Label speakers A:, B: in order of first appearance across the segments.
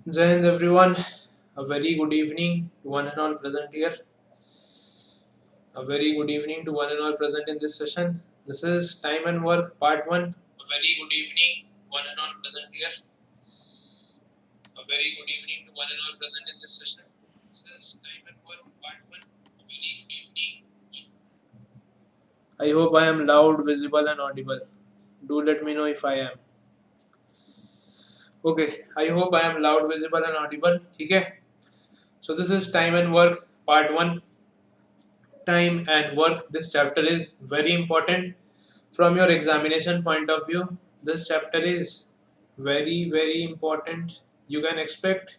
A: Jai Hind everyone. A very good evening to one and all present here. A very good evening to one and all present in this session. This is Time and Work Part 1. A very good evening, one and all present here. A very good evening to one and all present in this session. This is Time and Work Part 1. A very good evening. I hope I am loud, visible, and audible. Do let me know if I am. Okay, I hope I am loud, visible, and audible. Okay. So this is Time and Work Part 1. Time and work. This chapter is very important from your examination point of view. This chapter is very important. You can expect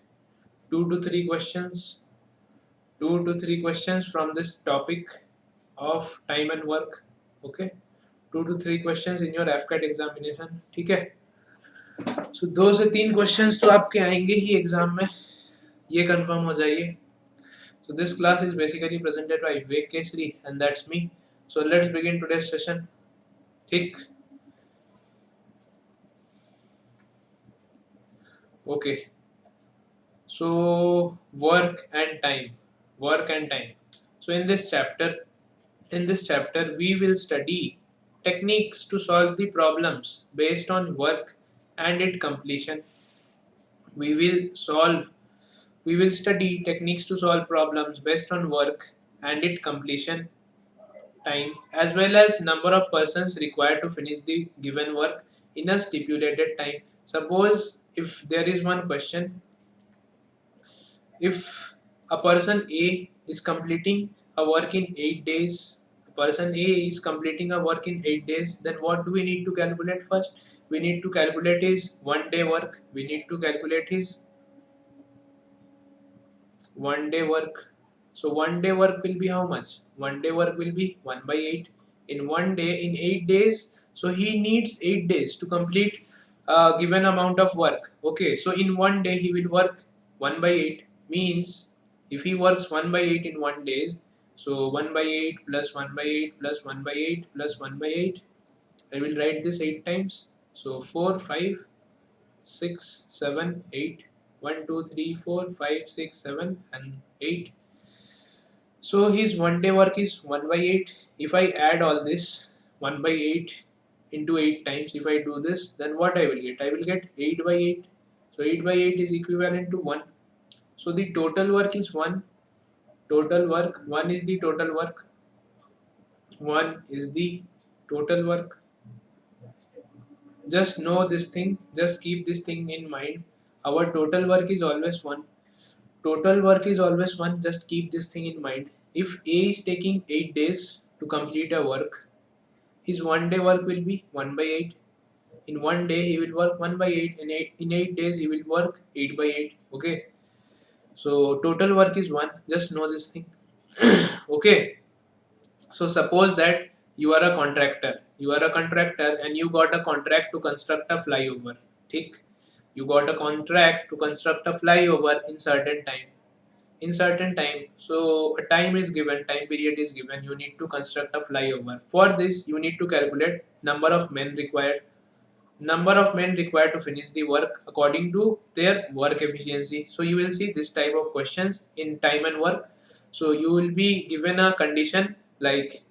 A: 2 to 3 questions, 2 to 3 questions from this topic of time and work. Okay, 2 to 3 questions in your FCAT examination. ठीक है, so 2 से 3 questions तो आपके आएंगे ही exam में, ये confirm हो जाइए. So this class is basically presented by Vivek Kesri and that's me. So let's begin today's session. ठीक. Okay. So work and time. Work and time. So in this chapter we will study techniques to solve the problems based on work and its completion. We will solve we will study techniques to solve problems based on work and its completion time as well as number of persons required to finish the given work in a stipulated time. Suppose if there is one question, if a person A is completing a work in 8 days, a person A is completing a work in 8 days, then what do we need to calculate first? We need to calculate his 1 day work. We need to calculate his 1 day work. So 1 day work will be how much? 1 day work will be 1 by 8. In 1 day, in 8 days, so he needs 8 days to complete a given amount of work. Okay, so in 1 day he will work 1 by 8, means if he works 1 by 8 in 1 day, so 1 by 8 plus 1 by 8 plus 1 by 8 plus 1 by 8, I will write this 8 times. So 4, 5, 6, 7, 8. 1, 2, 3, 4, 5, 6, 7 and 8. So his 1 day work is 1 by 8. If I add all this 1 by 8 into 8 times, if I do this, then what I will get? I will get 8 by 8. So 8 by 8 is equivalent to 1. So the total work is 1. Total work, 1 is the total work. 1 is the total work. Just know this thing, just keep this thing in mind. Our total work is always 1. Total work is always 1. Just keep this thing in mind. If A is taking 8 days to complete a work, his 1 day work will be 1 by 8. In 1 day he will work 1 by 8. In 8 days he will work 8 by 8. Okay. So total work is 1. Just know this thing. Okay. So suppose that you are a contractor. You are a contractor and you got a contract to construct a flyover. ठीक? You got a contract to construct a flyover in certain time. In certain time, so a time is given, time period is given, you need to construct a flyover. For this you need to calculate number of men required, to finish the work according to their work efficiency. So you will see this type of questions in time and work. So you will be given a condition like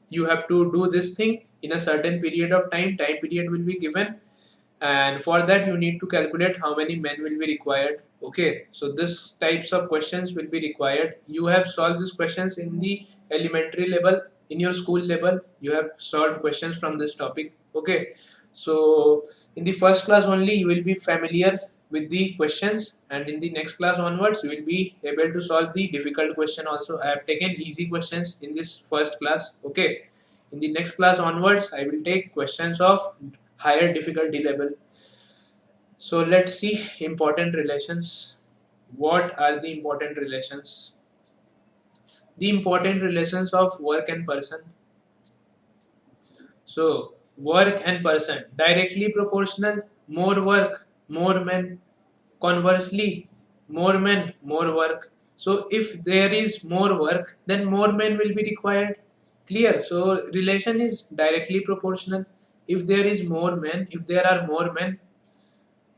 A: you have to do this thing in a certain period of time period will be given, and for that you need to calculate how many men will be required. Okay, so this types of questions will be required. You have solved these questions in the elementary level, in your school level you have solved questions from this topic. Okay, so in the first class only you will be familiar with the questions, and in the next class onwards you will be able to solve the difficult question also. I have taken easy questions in this first class. Okay, in the next class onwards I will take questions of higher difficulty level. So let's see important relations. What are the important relations? The important relations of work and person. So work and person directly proportional. More work, more men. Conversely, more men, more work. So if there is more work, then more men will be required. Clear? So relation is directly proportional. If there is more men, if there are more men,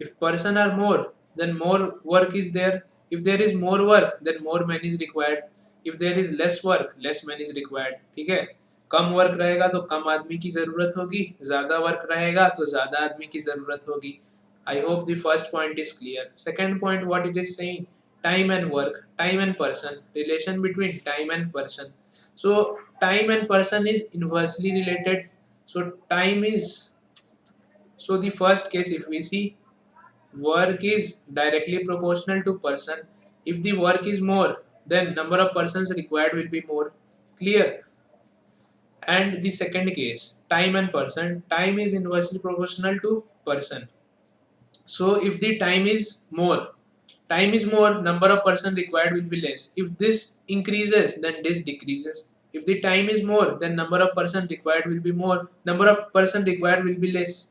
A: if person are more, then more work is there. If there is more work, then more man is required. If there is less work, less man is required. ठीक है, कम work रहेगा तो कम आदमी की जरूरत होगी, ज्यादा work रहेगा तो ज्यादा आदमी की जरूरत होगी. I hope the first point is clear. Second point, what it is saying, time and work, time and person, relation between time and person. So time and person is inversely related. So time is, so the first case, if we see, work is directly proportional to person. If the work is more, then number of persons required will be more. Clear? And the second case, time and person, time is inversely proportional to person. So if the time is more, number of person required will be less. If this increases, then this decreases. If the time is more, then number of person required will be more, number of person required will be less.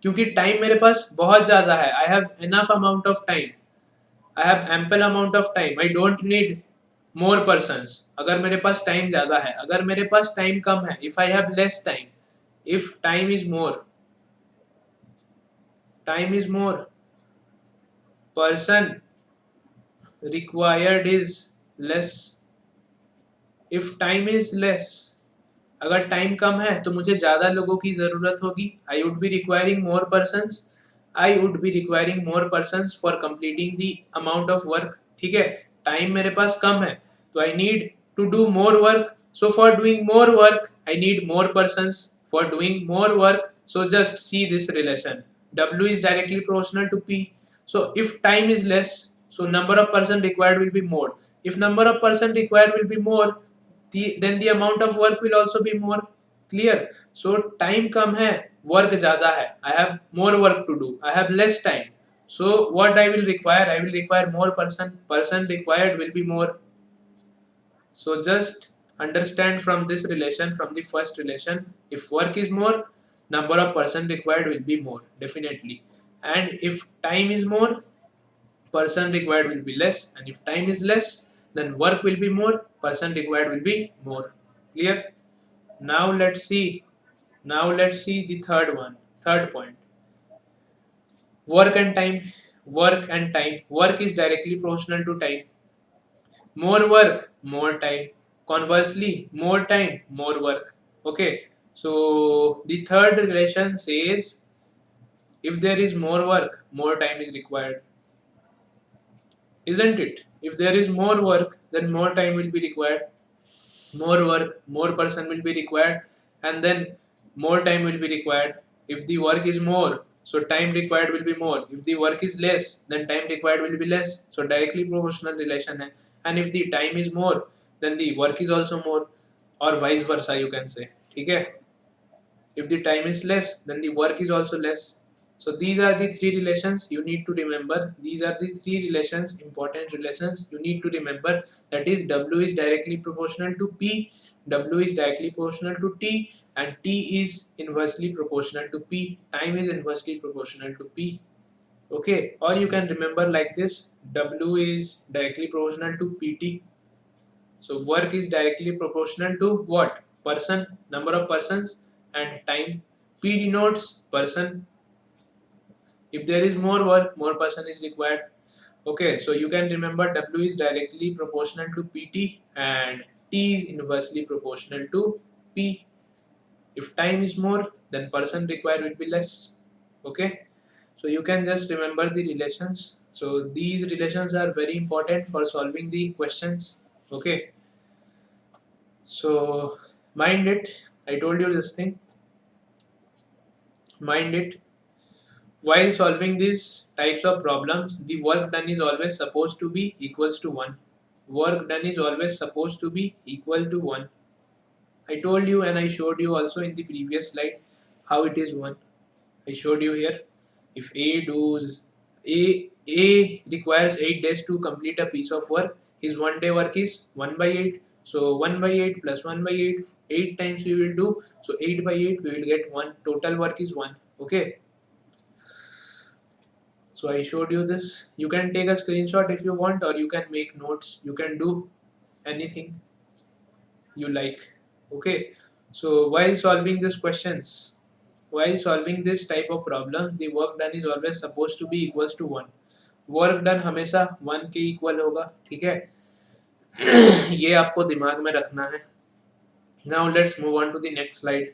A: क्योंकि time मेरे पास बहुत ज्यादा है, I have enough amount of time, I have ample amount of time, I don't need more persons. अगर मेरे पास time ज्यादा है, अगर मेरे पास टाइम कम है, if I have less time, if time is more, person required is less. if time is less, अगर time कम है तो मुझे ज्यादा लोगों की जरूरत होगी. I would be requiring more persons, I would be requiring more persons for completing the amount of work. ठीक है, टाइम मेरे पास कम है तो I need to do more work. So for doing more work I need more persons. For doing more work, so just see this relation, W is directly proportional to P. So if time is less, so number of person required will be more. If number of person required will be more, then the amount of work will also be more. Clear? So time कम है, work ज़्यादा है, I have more work to do, I have less time. So what I will require? I will require more person required will be more. So just understand from this relation, from the first relation, if work is more, number of person required will be more, definitely. And if time is more, person required will be less. And if time is less, then work will be more, person required will be more. Clear? Now let's see the third point. Work and time. Work is directly proportional to time. More work, more time. Conversely, more time, more work. Okay, so the third relation says, if there is more work, more time is required, isn't it? If there is more work, then more time will be required. More work, more person will be required, and then more time will be required. If the work is more, so time required will be more. If the work is less, then time required will be less. So directly proportional relation hai. And if the time is more, then the work is also more, or vice versa you can say. ठीक है? If the time is less, then the work is also less. So these are the three relations you need to remember. These are the three relations, important relations you need to remember. That is, W is directly proportional to P, W is directly proportional to T, and T is inversely proportional to P. Time is inversely proportional to P. Okay, or you can remember like this, W is directly proportional to PT. So work is directly proportional to what? Person, number of persons, and time. P denotes person. If there is more work, more person is required. Okay, so you can remember W is directly proportional to PT and T is inversely proportional to P. If time is more, then person required will be less. Okay, so you can just remember the relations. So these relations are very important for solving the questions. Okay, so mind it. I told you this thing. Mind it. While solving these types of problems, the work done is always supposed to be equals to 1. Work done is always supposed to be equal to 1. I told you and I showed you also in the previous slide how it is 1. I showed you here. If A requires 8 days to complete a piece of work, his 1 day work is 1 by 8. So 1 by 8 plus 1 by 8, 8 times we will do. So 8 by 8 we will get 1. Total work is 1. Okay. So I showed you this. You can take a screenshot if you want, or you can make notes. You can do anything you like. Okay. So while solving these questions, while solving this type of problems, the work done is always supposed to be equals to 1. Work done हमेशा 1 के equal होगा, ठीक है। ये आपको दिमाग में रखना है। Now let's move on to the next slide.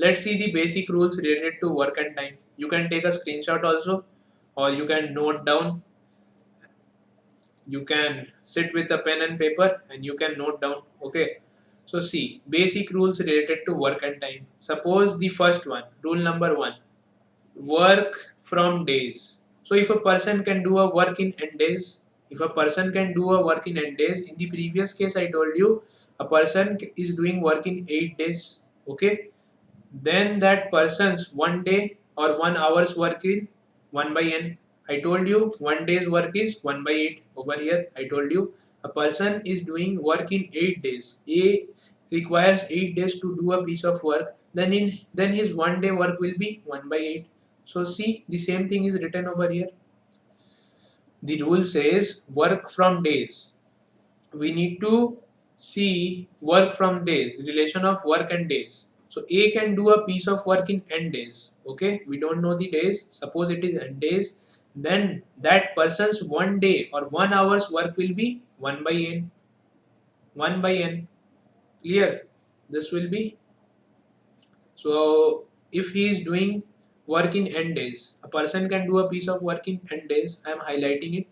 A: Let's see the basic rules related to work and time. You can take a screenshot also, or you can note down. You can sit with a pen and paper and you can note down. Okay. So see, basic rules related to work and time. Suppose the first one, rule number 1, work from days. So if a person can do a work in n days, if a person can do a work in n days, in the previous case I told you a person is doing work in 8 days. Okay, then that person's 1 day or 1 hour's work is 1 by n. I told you 1 day's work is 1 by 8. Over here I told you a person is doing work in 8 days. A requires 8 days to do a piece of work, then his 1 day work will be 1 by 8. So see, the same thing is written over here. The rule says work from days. We need to see work from days, relation of work and days. So A can do a piece of work in n days. Okay, we don't know the days. Suppose it is n days, then that person's 1 day or 1 hour's work will be 1 by n. 1 by n. Clear? This will be, so if he is doing work in n days, a person can do a piece of work in n days. I am highlighting it.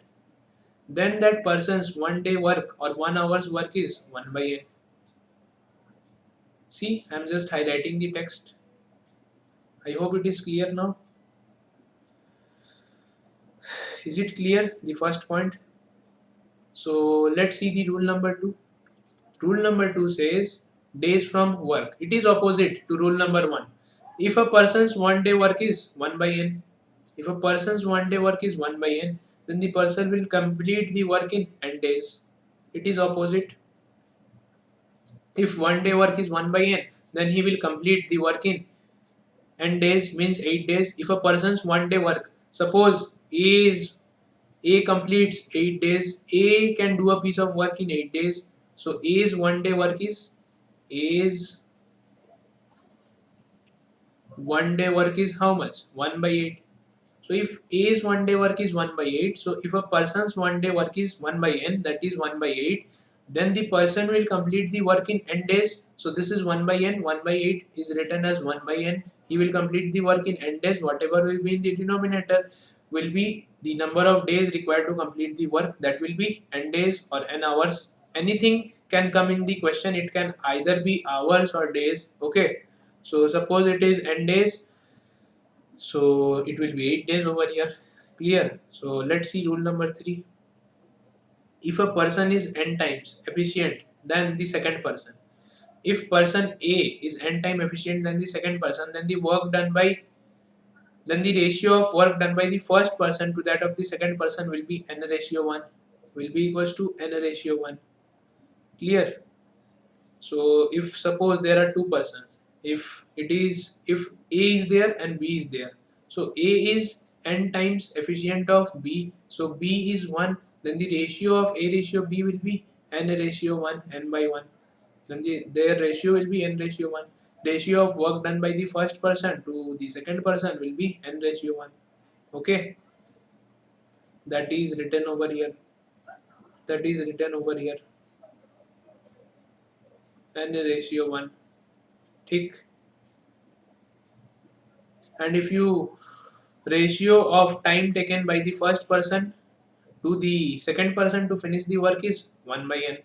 A: Then that person's 1 day work or 1 hour's work is 1 by n. See, I am just highlighting the text. I hope it is clear now. Is it clear, the first point? So let's see the rule number 2. Rule number 2 says days from work. It is opposite to rule number 1. If a person's 1 day work is 1 by n, if a person's 1 day work is 1 by n, then the person will complete the work in n days. It is opposite. If 1 day work is 1 by n, then he will complete the work in n days, means 8 days. If a person's 1 day work, suppose A completes 8 days, A can do a piece of work in 8 days. So A's 1 day work is how much? 1 by 8. So if A's 1 day work is 1 by 8, so if a person's 1 day work is 1 by n, that is 1 by 8, then the person will complete the work in n days. So this is 1 by n, 1 by 8 is written as 1 by n. He will complete the work in n days. Whatever will be in the denominator will be the number of days required to complete the work. That will be n days or n hours. Anything can come in the question. It can either be hours or days. Okay. So suppose it is n days. So it will be 8 days over here. Clear? So let's see rule number 3. If a person is n times efficient than the second person, if person A is n time efficient than the second person, then the ratio of work done by the first person to that of the second person will be n ratio 1, will be equals to n ratio 1. Clear? So if suppose there are two persons, if A is there and B is there, so A is n times efficient of B, so B is 1, then the ratio of A ratio B will be n ratio 1, n by 1. Then their ratio will be n ratio 1. Ratio of work done by the first person to the second person will be n ratio 1. Okay, that is written over here. N ratio 1. Thick. And if you ratio of time taken by the first person to the second person to finish the work is 1 by n.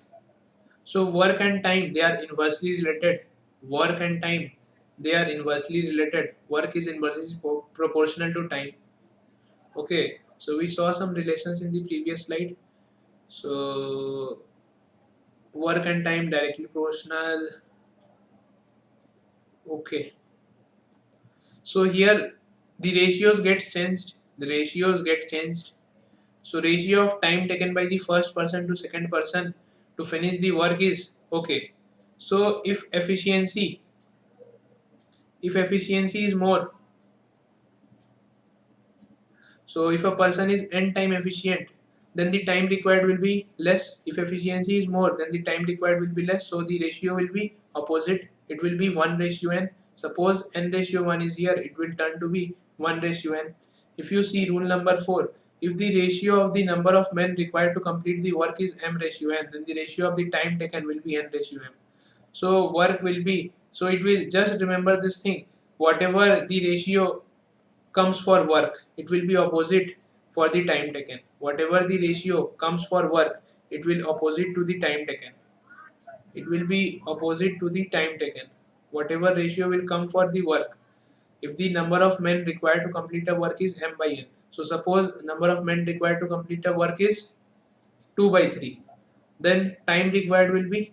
A: So work and time, they are inversely related. Work and time, they are inversely related. Work is inversely proportional to time. Okay, so we saw some relations in the previous slide. So work and time directly proportional. Okay, so here the ratios get changed. So ratio of time taken by the first person to second person to finish the work is okay. So if efficiency is more, so if a person is n time efficient, then the time required will be less. If efficiency is more, then the time required will be less. So the ratio will be opposite. It will be 1 ratio n. Suppose n ratio 1 is here, it will turn to be 1 ratio n. If you see rule number 4, if the ratio of the number of men required to complete the work is m ratio n, then the ratio of the time taken will be n ratio m. So work will be, so it will, just remember this thing, whatever the ratio comes for work, it will be opposite for the time taken. Whatever the ratio comes for work, it will opposite to the time taken. It will be opposite to the time taken. Whatever ratio will come for the work, if the number of men required to complete a work is m by n, so suppose number of men required to complete a work is 2 by 3, then time required will be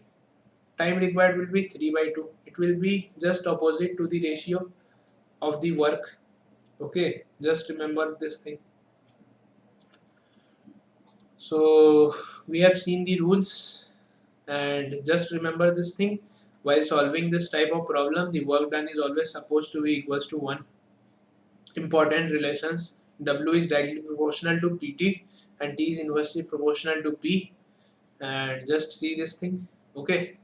A: 3 by 2. It will be just opposite to the ratio of the work. Okay, just remember this thing. So we have seen the rules, and just remember this thing, while solving this type of problem, the work done is always supposed to be equals to 1. Important relations, W is directly proportional to PT and T is inversely proportional to P, and just see this thing. Okay,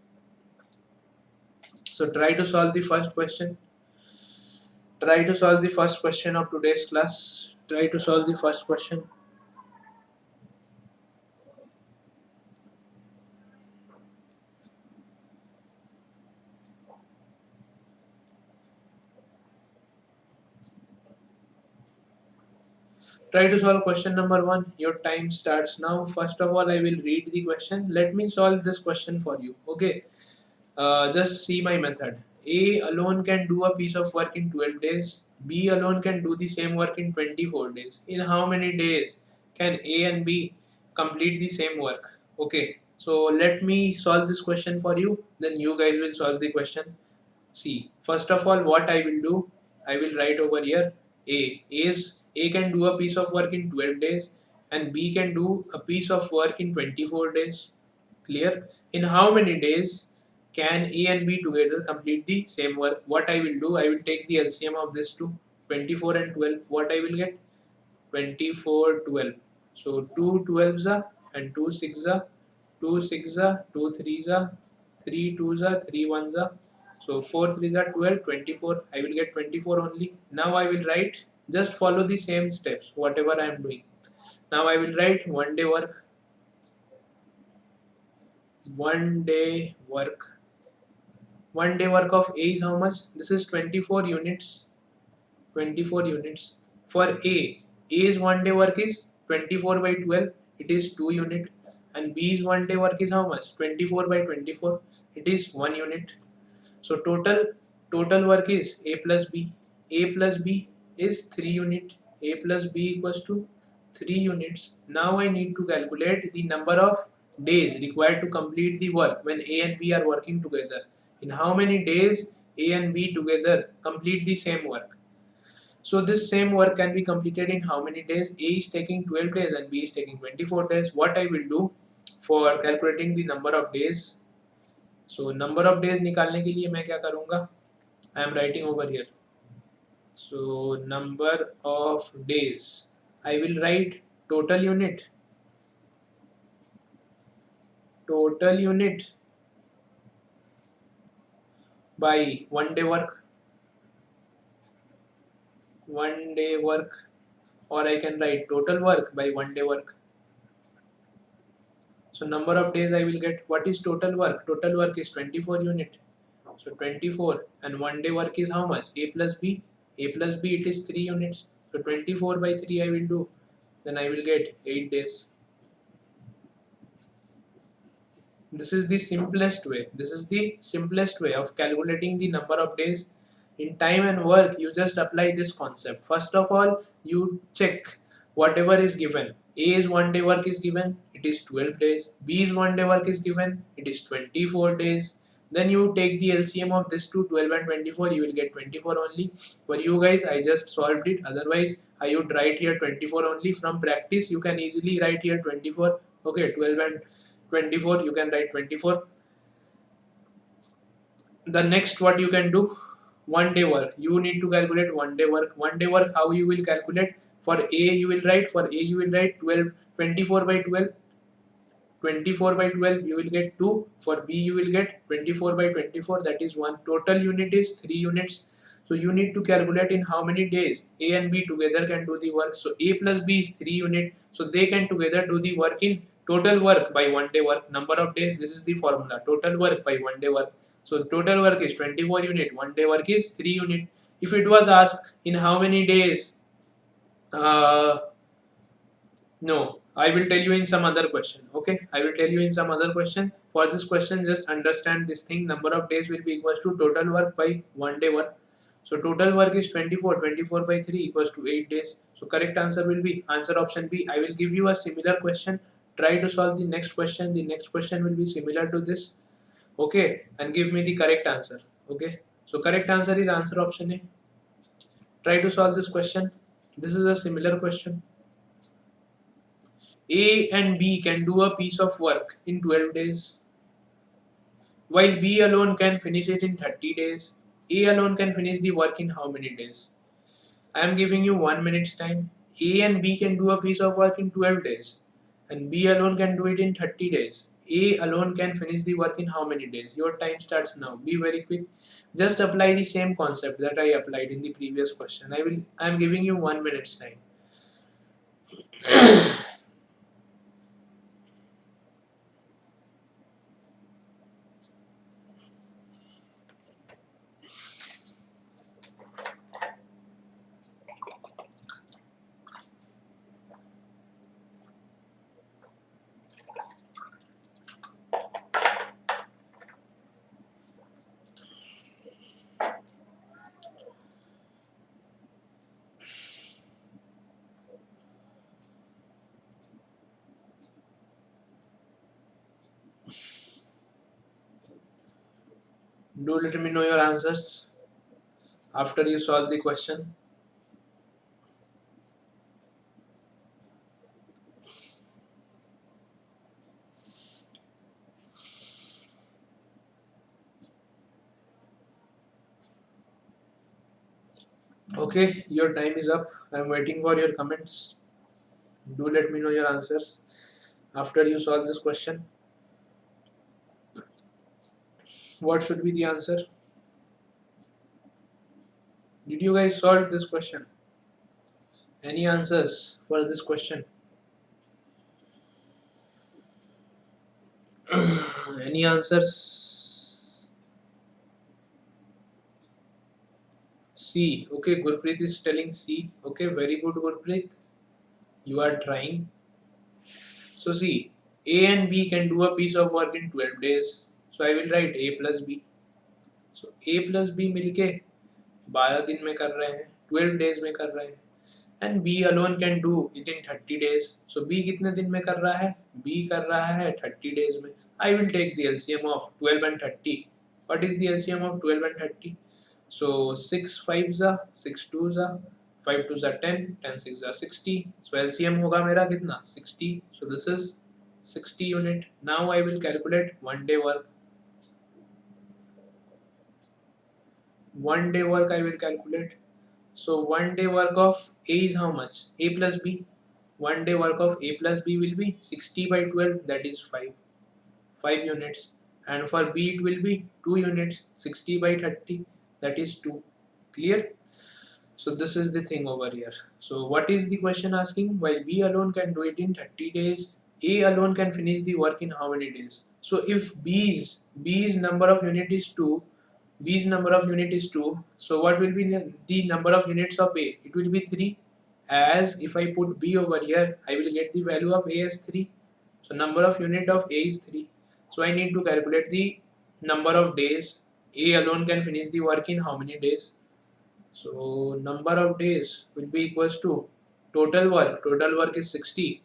A: so try to solve the first question. Try to solve the first question of today's class. Try to solve the first question. Try to solve question number 1. Your time starts now. First of all, I will read the question. Let me solve this question for you. Okay. Just see my method. A alone can do a piece of work in 12 days. B alone can do the same work in 24 days. In how many days can A and B complete the same work? Okay. So let me solve this question for you. Then you guys will solve the question. See, first of all, what I will do, I will write over here A. A can do a piece of work in 12 days and B can do a piece of work in 24 days. Clear? In how many days can A and B together complete the same work? What I will do, I will take the LCM of this two, 24 and 12. What I will get? 24, 12. So 2 12s are and 2 6s are, 2 6s are, 2 3s are, 3 2s are, 3 1s are. So 4 3s are 12, 24. I will get 24 only. Now I will write, just follow the same steps, whatever I am doing. Now I will write 1 day work. 1 day work. 1 day work of A is how much? This is 24 units. 24 units. For A's 1 day work is 24 by 12, it is 2 unit, and B's 1 day work is how much? 24 by 24, it is 1 unit. So total work is A plus B. A plus B is 3 unit. A plus B equals to 3 units. Now I need to calculate the number of days required to complete the work when A and B are working together. In how many days A and B together complete the same work? So this same work can be completed in how many days? A is taking 12 days and B is taking 24 days. What I will do for calculating the number of days? So number of days निकालने के लिए मैं क्या करूँगा? I am writing over here. So number of days, I will write total unit. Total unit by 1 day work. 1 day work, or I can write total work by 1 day work. So number of days I will get. What is total work? Total work is 24 unit. So 24 and 1 day work is how much? A plus B. A plus B, it is 3 units. So 24 by 3 I will do. Then I will get 8 days. This is the simplest way. This is the simplest way of calculating the number of days. In time and work, you just apply this concept. First of all, you check whatever is given. A's 1 day work is given, it is 12 days. B's 1 day work is given, it is 24 days. Then you take the LCM of this two, 12 and 24, you will get 24 only. For you guys, I just solved it. Otherwise, I would write here 24 only. From practice, you can easily write here 24. Okay, 12 and 24, you can write 24. The next, what you can do, 1 day work, you need to calculate 1 day work. 1 day work, how you will calculate? For A you will write, 12, 24 by 12, 24 by 12 you will get 2. For B you will get 24 by 24, that is 1. Total unit is 3 units. So you need to calculate in how many days A and B together can do the work. So A plus B is 3 units. So they can together do the work in total work by 1 day work. Number of days, this is the formula. Total work by 1 day work. So total work is 24 unit. 1 day work is 3 unit. If it was asked in how many days, no, I will tell you in some other question. Okay, I will tell you in some other question. For this question, just understand this thing. Number of days will be equals to total work by 1 day work. So total work is 24. 24 by 3 equals to 8 days. So correct answer will be answer option B. I will give you a similar question. Try to solve the next question. The next question will be similar to this. Okay, and give me the correct answer. Okay, so correct answer is answer option A. Try to solve this question. This is a similar question. A and B can do a piece of work in 12 days, while B alone can finish it in 30 days. A alone can finish the work in how many days? I am giving you 1 minute's time. A and B can do a piece of work in 12 days, and B alone can do it in 30 days. A alone can finish the work in how many days? Your time starts now. Be very quick. Just apply the same concept that I applied in the previous question. I am giving you 1 minute's time. Do let me know your answers after you solve the question. Okay, your time is up. I am waiting for your comments. Do let me know your answers after you solve this question. What should be the answer? Did you guys solve this question? Any answers for this question? Any answers? C. Okay, Gurpreet is telling C. Okay, very good, Gurpreet. You are trying. So see, A and B can do a piece of work in 12 days. So I will write A plus B. So A plus B मिलके 12 दिन में कर रहे हैं, 12 days में कर रहे हैं. And B alone can do it in 30 days. So B कितने दिन में कर रहा है? B कर रहा है 30 days में. I will take the LCM of 12 and 30. What is the LCM of 12 and 30? So 6 5s are 6 2s are 5 2s are 10, 10 6 are 60. So LCM होगा मेरा कितना? 60. So this is 60 unit. Now I will calculate 1 day work. 1 day work I will calculate. So 1 day work of A is how much? A plus B. 1 day work of A plus B will be 60 by 12, that is 5. 5 units. And for B it will be 2 units. 60 by 30, that is 2. Clear? So this is the thing over here. So what is the question asking? While B alone can do it in 30 days, A alone can finish the work in how many days? So if B's number of unit is 2, B's number of unit is 2, so what will be the number of units of A? It will be 3. As if I put B over here, I will get the value of A as 3. So number of unit of A is 3. So I need to calculate the number of days. A alone can finish the work in how many days? So number of days will be equals to total work. Total work is 60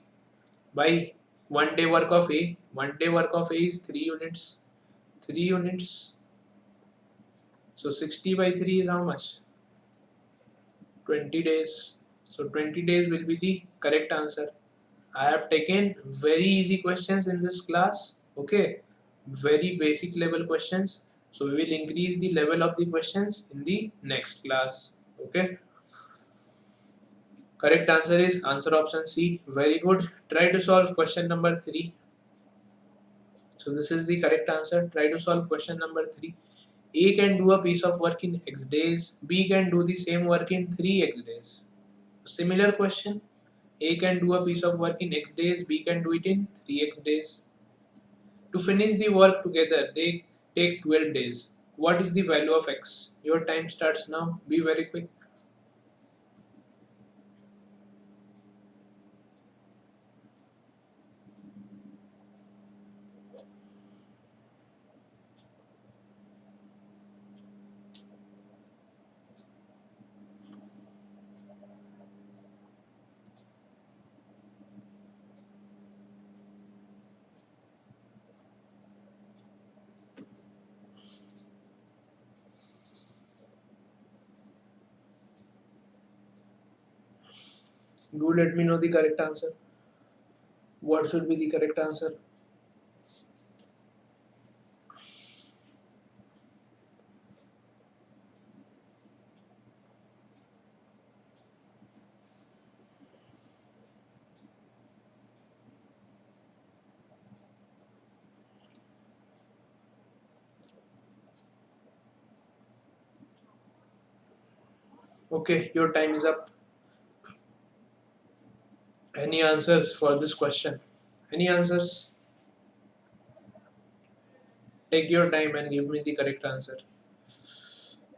A: by 1 day work of A. 1 day work of A is 3 units. 3 units. So 60 by 3 is how much? 20 days. So 20 days will be the correct answer. I have taken very easy questions in this class. Okay, very basic level questions. So we will increase the level of the questions in the next class. Okay. Correct answer is answer option C. Very good. Try to solve question number 3. So this is the correct answer. Try to solve question number 3. A can do a piece of work in X days, B can do the same work in 3X days. Similar question, A can do a piece of work in X days, B can do it in 3X days. To finish the work together, they take 12 days. What is the value of X? Your time starts now. Be very quick. Do let me know the correct answer. What should be the correct answer? Okay, your time is up. Any answers for this question? Any answers? Take your time and give me the correct answer.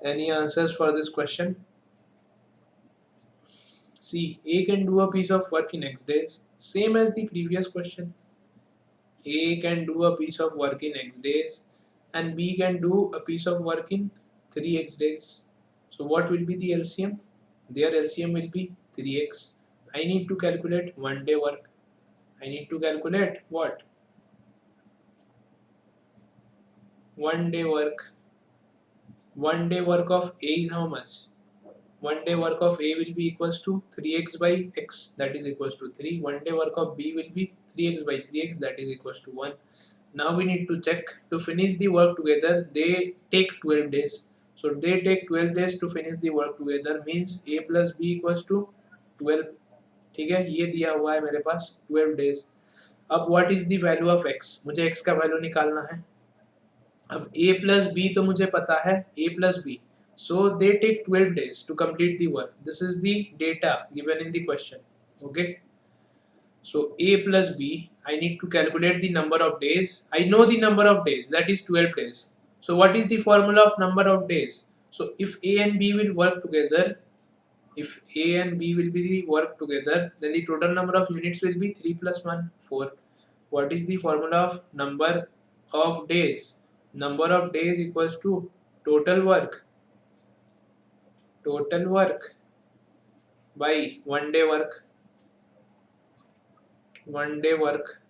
A: Any answers for this question? See, A can do a piece of work in X days, same as the previous question. A can do a piece of work in X days and B can do a piece of work in 3X days. So what will be the LCM? Their LCM will be 3X. I need to calculate 1 day work. I need to calculate what? 1 day work. 1 day work of A is how much? 1 day work of A will be equals to 3x by x, that is equals to 3. 1 day work of B will be 3x by 3x, that is equals to 1. Now we need to check to finish the work together. They take 12 days. So they take 12 days to finish the work together, means A plus B equals to 12. ठीक है, ये दिया हुआ है मेरे पास 12 days. अब what is the value of x? मुझे x का वैल्यू निकालना है. अब a plus b तो मुझे पता है, a plus b. So they take 12 days to complete the work. This is the data given in the question. Okay. So a plus b, I need to calculate the number of days. I know the number of days, that is 12 days. So what is the formula of number of days? So if a and b will work together, if a and b will be the work together, then the total number of units will be 3 plus 1, 4. What is the formula of number of days? Number of days equals to total work by 1 day work. 1 day work.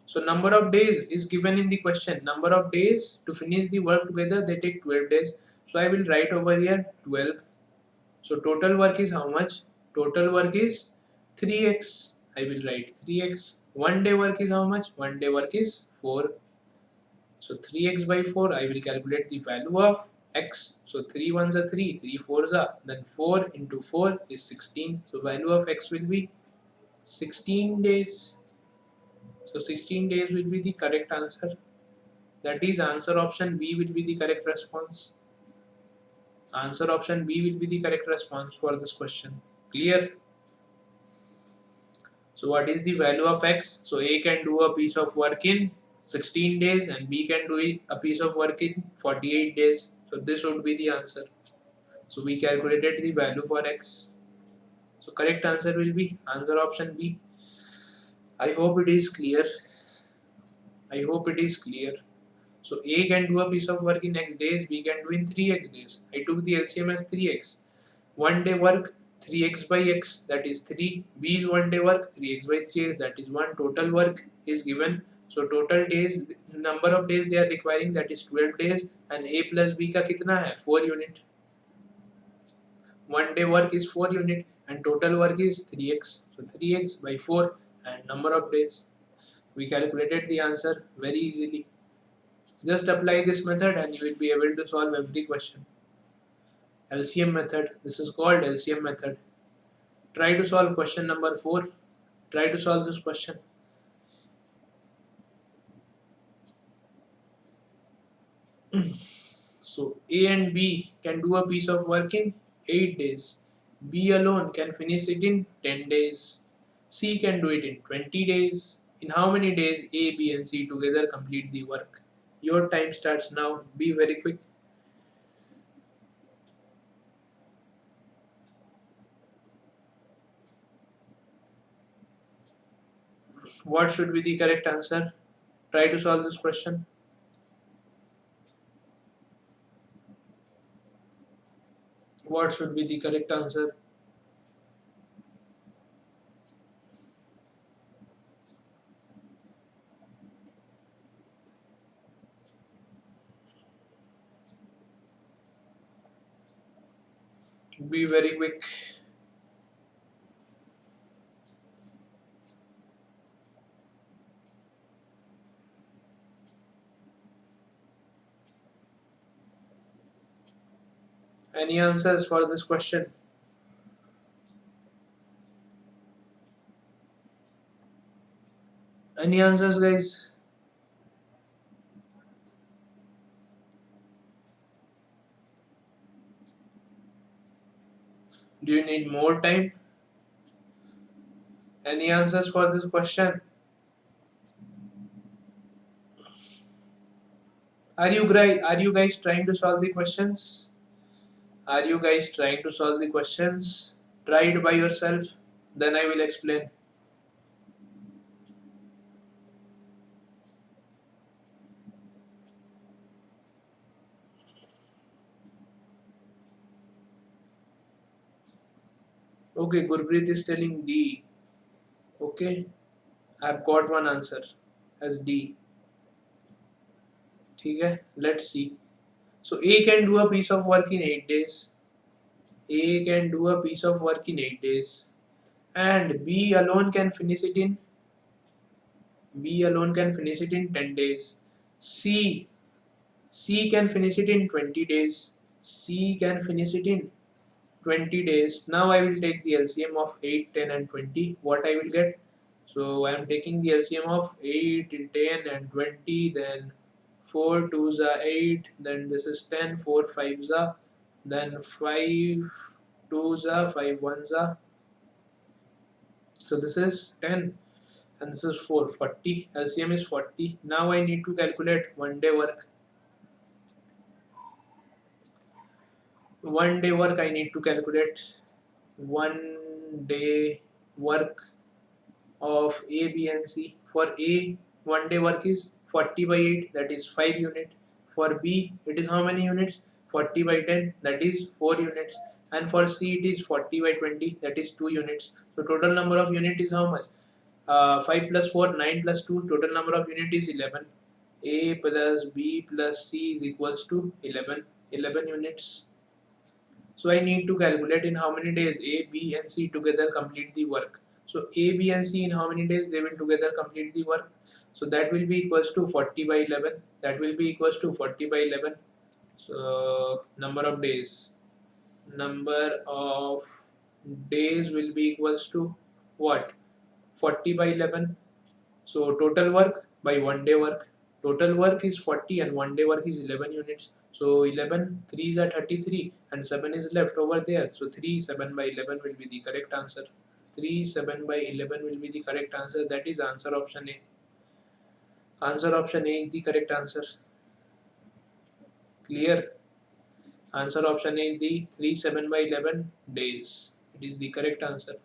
A: So number of days is given in the question. Number of days to finish the work together, they take 12 days. So I will write over here 12. So total work is how much? Total work is 3x. I will write 3x. 1 day work is how much? 1 day work is 4. So 3x by 4, I will calculate the value of x. So 3 ones are 3, 3 fours are, then 4 into 4 is 16. So value of x will be 16 days. So 16 days will be the correct answer. That is answer option B will be the correct response. Answer option B will be the correct response for this question. Clear? So what is the value of x? So A can do a piece of work in 16 days and B can do a piece of work in 48 days. So this would be the answer. So we calculated the value for x. So correct answer will be answer option B. I hope it is clear. I hope it is clear. So A can do a piece of work in x days, B can do in 3x days. I took the LCM as 3x. 1 day work 3x by x, that is 3. B's 1 day work 3x by 3x, that is 1. Total work is given. So total days, number of days they are requiring, that is 12 days. And A plus B का कितना है? 4 unit. 1 day work is 4 unit and total work is 3x. So 3x by 4 and number of days. We calculated the answer very easily. Just apply this method and you will be able to solve every question. LCM method. This is called LCM method. Try to solve question number 4. Try to solve this question. So A and B can do a piece of work in 8 days. B alone can finish it in 10 days. C can do it in 20 days. In how many days A, B and C together complete the work? Your time starts now. Be very quick. What should be the correct answer? Try to solve this question. What should be the correct answer? Be very quick. Any answers for this question? Any answers, guys? Do you need more time? Any answers for this question? Are you guys trying to solve the questions? Are you guys trying to solve the questions? Try it by yourself. Then I will explain. Okay, Gurpreet is telling D. Okay, I've got one answer as D. Okay, let's see. So A can do a piece of work in 8 days. A can do a piece of work in 8 days. And B alone can finish it in 10 days. C C can finish it in 20 days. C can finish it in 20 days. Now I will take the LCM of 8, 10 and 20. What I will get? So I am taking the LCM of 8, 10 and 20. Then 4 2s are 8. Then this is 10, 4 5s are. Then 5 2s are, 5 1s are. So this is 10 and this is 4, 40. LCM is 40. Now I need to calculate 1 day work. 1 day work I need to calculate. 1 day work of A, B and C. For A, 1 day work is 40 by 8, that is 5 units. For B, it is how many units? 40 by 10, that is 4 units. And for C, it is 40 by 20, that is 2 units. So total number of unit is how much? 5 plus 4, 9 plus 2, total number of unit is 11. A plus B plus C is equals to 11. 11 units. So I need to calculate in how many days A, B and C together complete the work. So A, B and C in how many days they will together complete the work. So that will be equals to 40 by 11. That will be equals to 40 by 11. So number of days. Number of days will be equals to what? 40 by 11. So total work by 1 day work. Total work is 40 and 1 day work is 11 units. So 11, 3s are 33 and 7 is left over there. So 3, 7 by 11 will be the correct answer. 3, 7 by 11 will be the correct answer. That is answer option A. Answer option A is the correct answer. Clear? Answer option A is the 3, 7 by 11 days. It is the correct answer.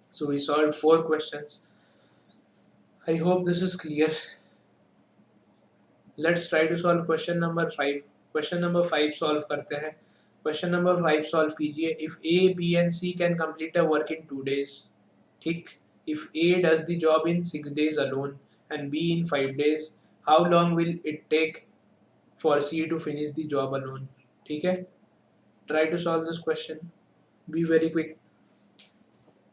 A: So we solved 4 questions. I hope this is clear. Let's try to solve question number 5. Question number 5 solve करते हैं. Question number 5 solve कीजिए. If A, B and C can complete a work in 2 days, ठीक. If A does the job in 6 days alone and B in 5 days, how long will it take for C to finish the job alone? ठीक है. Try to solve this question. Be very quick.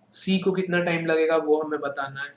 A: C को कितना time लगेगा वो हमें बताना है.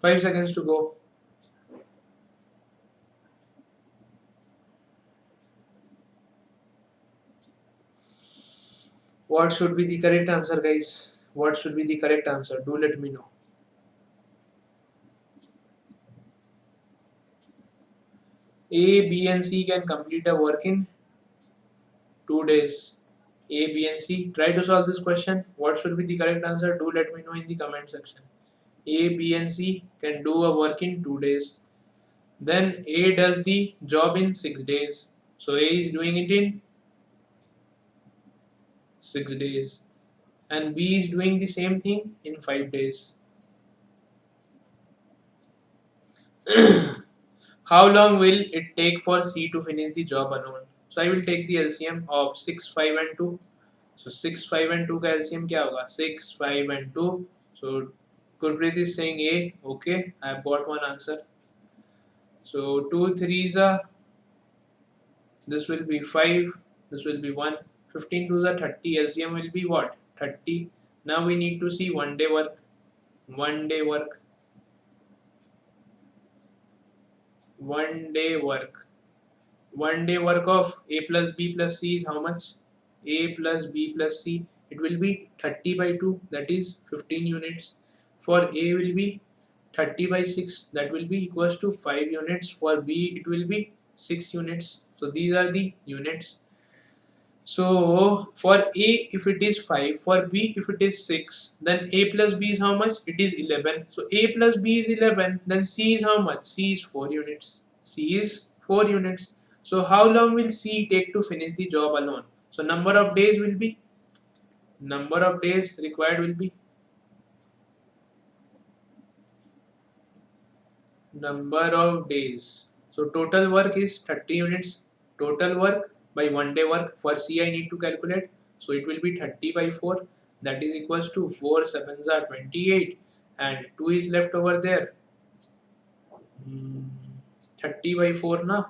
A: 5 seconds to go. What should be the correct answer, guys? What should be the correct answer? Do let me know. A, B, and C can complete a work in 2 days. A, B, and C. Try to solve this question. What should be the correct answer? Do let me know in the comment section. A, B, and C can do a work in 2 days. Then A does the job in 6 days. So A is doing it in 6 days. And B is doing the same thing in 5 days. How long will it take for C to finish the job alone? So I will take the LCM of 6, 5 and 2. So 6, 5 and 2 का LCM क्या होगा? 6, 5 and 2. So Gurpreet is saying A. Okay, I have got one answer. So 2 3s are, this will be 5, this will be 1. 15 2s are 30. LCM will be what? 30. Now we need to see 1 day work. 1 day work. 1 day work. 1 day work of A plus B plus C is how much? A plus B plus C. It will be 30 by 2, that is 15 units. For A will be 30 by 6, that will be equals to 5 units. For B it will be 6 units. So these are the units. So for A if it is 5, for B if it is 6, then A plus B is how much? It is 11. So A plus B is 11, then C is how much? C is 4 units. C is 4 units. So how long will C take to finish the job alone? So number of days required will be number of days. So total work is 30 units. Total work by 1 day work. For C I need to calculate. So it will be 30 by 4. That is equals to 4 7s are 28. And 2 is left over there. 30 by 4 na.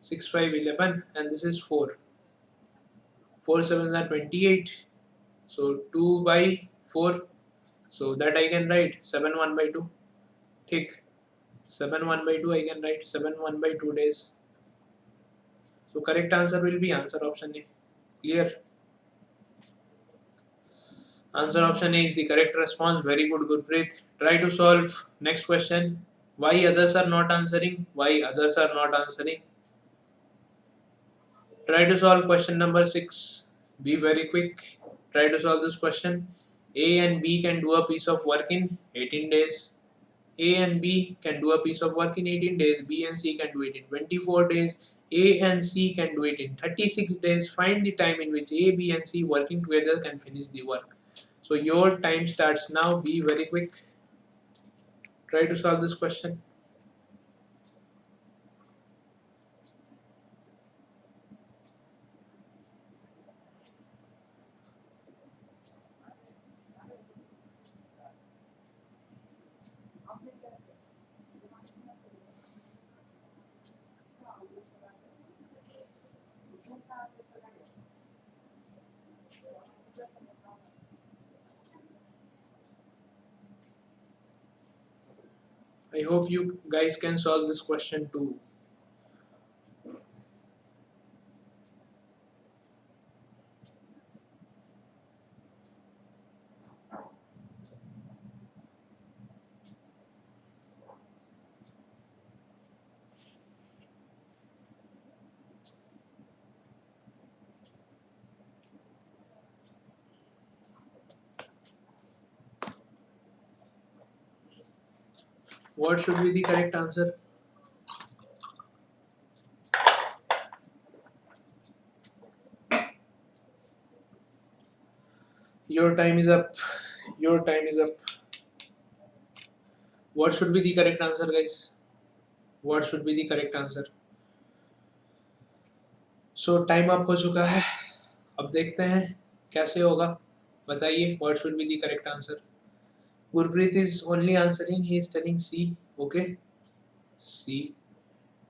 A: 6 5 11. And this is 4. 4 7s are 28. So 2 by 4. So that I can write 7 1 by 2. Take 7 1 by 2 I can write 7 1 by 2 days. So correct answer will be answer option A. Clear? Answer option A is the correct response. Very good, Gurpreet. Try to solve. Next question. Why others are not answering? Why others are not answering? Try to solve question number 6. Be very quick. Try to solve this question. A and B can do a piece of work in 18 days. A and B can do a piece of work in 18 days. B and C can do it in 24 days. A and C can do it in 36 days. Find the time in which A, B and C working together can finish the work. So your time starts now. Be very quick. Try to solve this question. I hope you guys can solve this question too. What should be the correct answer? Your time is up. Your time is up. What should be the correct answer, guys? What should be the correct answer? So time up हो चुका है. अब देखते हैं कैसे होगा. बताइए what should be the correct answer. Gurpreet is only answering, he is telling C. Okay, C.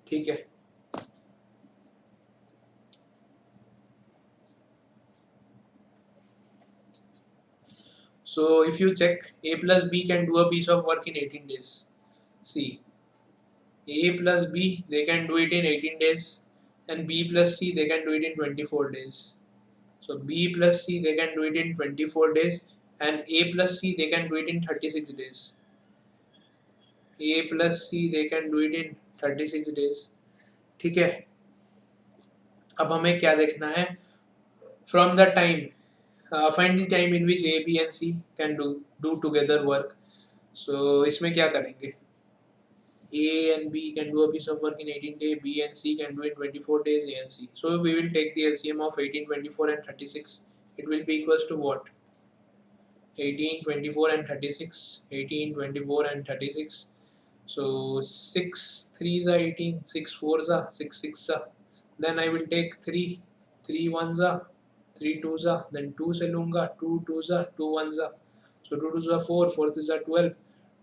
A: ठीक है. So if you check, A plus B can do a piece of work in 18 days. See, A plus B, they can do it in 18 days, and B plus C, they can do it in 24 days. So B plus C, they can do it in 24 days, and A plus C, they can do it in 36 days. A plus C, they can do it in 36 days. ठीक है, अब हमें क्या देखना है? From the time, find the time in which A, B and C can do together work. So इसमें क्या करेंगे? A and B can do a piece of work in 18 days, B and C can do it in 24 days, A and C. So we will take the LCM of 18, 24 and 36. It will be equals to what? 18, 24 and 36. 18, 24 and 36. So 6 3s are 18, 6 4s are 6 6s are. Then I will take 3, 3 1s are, 3 2s are, then 2 से लूँगा, 2 2s are, 2 1s are. So 2 2s are 4, 4 3s are 12,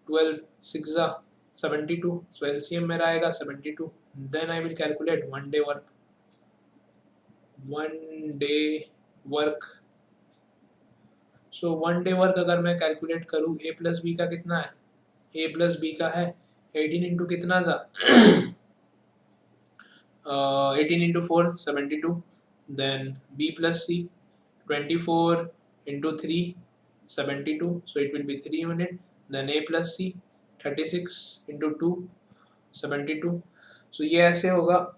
A: 12 6s are 72. So LCM मेरा आएगा 72. Then I will calculate 1 day work. 1 day work. So 1 day work अगर मैं calculate करूँ, A plus B का कितना है? A plus B का है 18 इंटू कितना सा 18 into 4 72. Then B plus C 24 into 3 72, so it will be 3 unit. Then A plus C 36 into 2 72. So ये ऐसे होगा,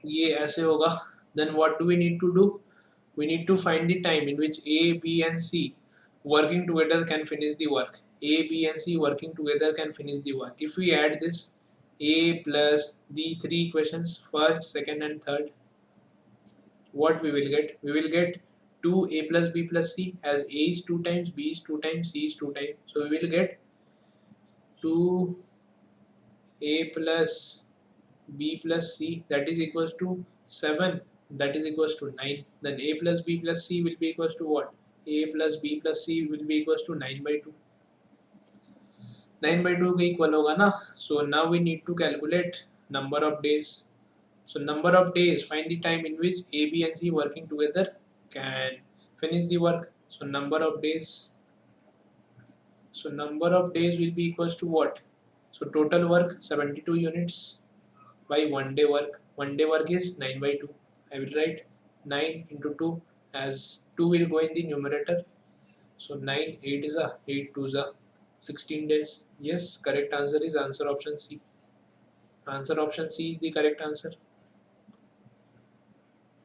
A: ये ऐसे होगा. Then what do we need to do? We need to find the time in which A, B and C working together can finish the work. A, B and C working together can finish the work. If we add this A plus the three equations, first, second and third, what we will get? We will get 2A plus B plus C, as A is 2 times, B is 2 times, C is 2 times. So we will get 2A plus B plus C, that is equals to 7, that is equals to 9. Then A plus B plus C will be equals to what? A plus B plus C will be equals to 9 by 2. 9 by 2 के equal होगा ना. So now we need to calculate number of days. So number of days, find the time in which A, B and C working together can finish the work. So number of days. So number of days will be equals to what? So total work 72 units by 1 day work. 1 day work is 9 by 2. I will write 9 into 2, as 2 will go in the numerator. So 9 8 is a 8 2 is a 16 days. Yes, correct answer is answer option C. Answer option C is the correct answer.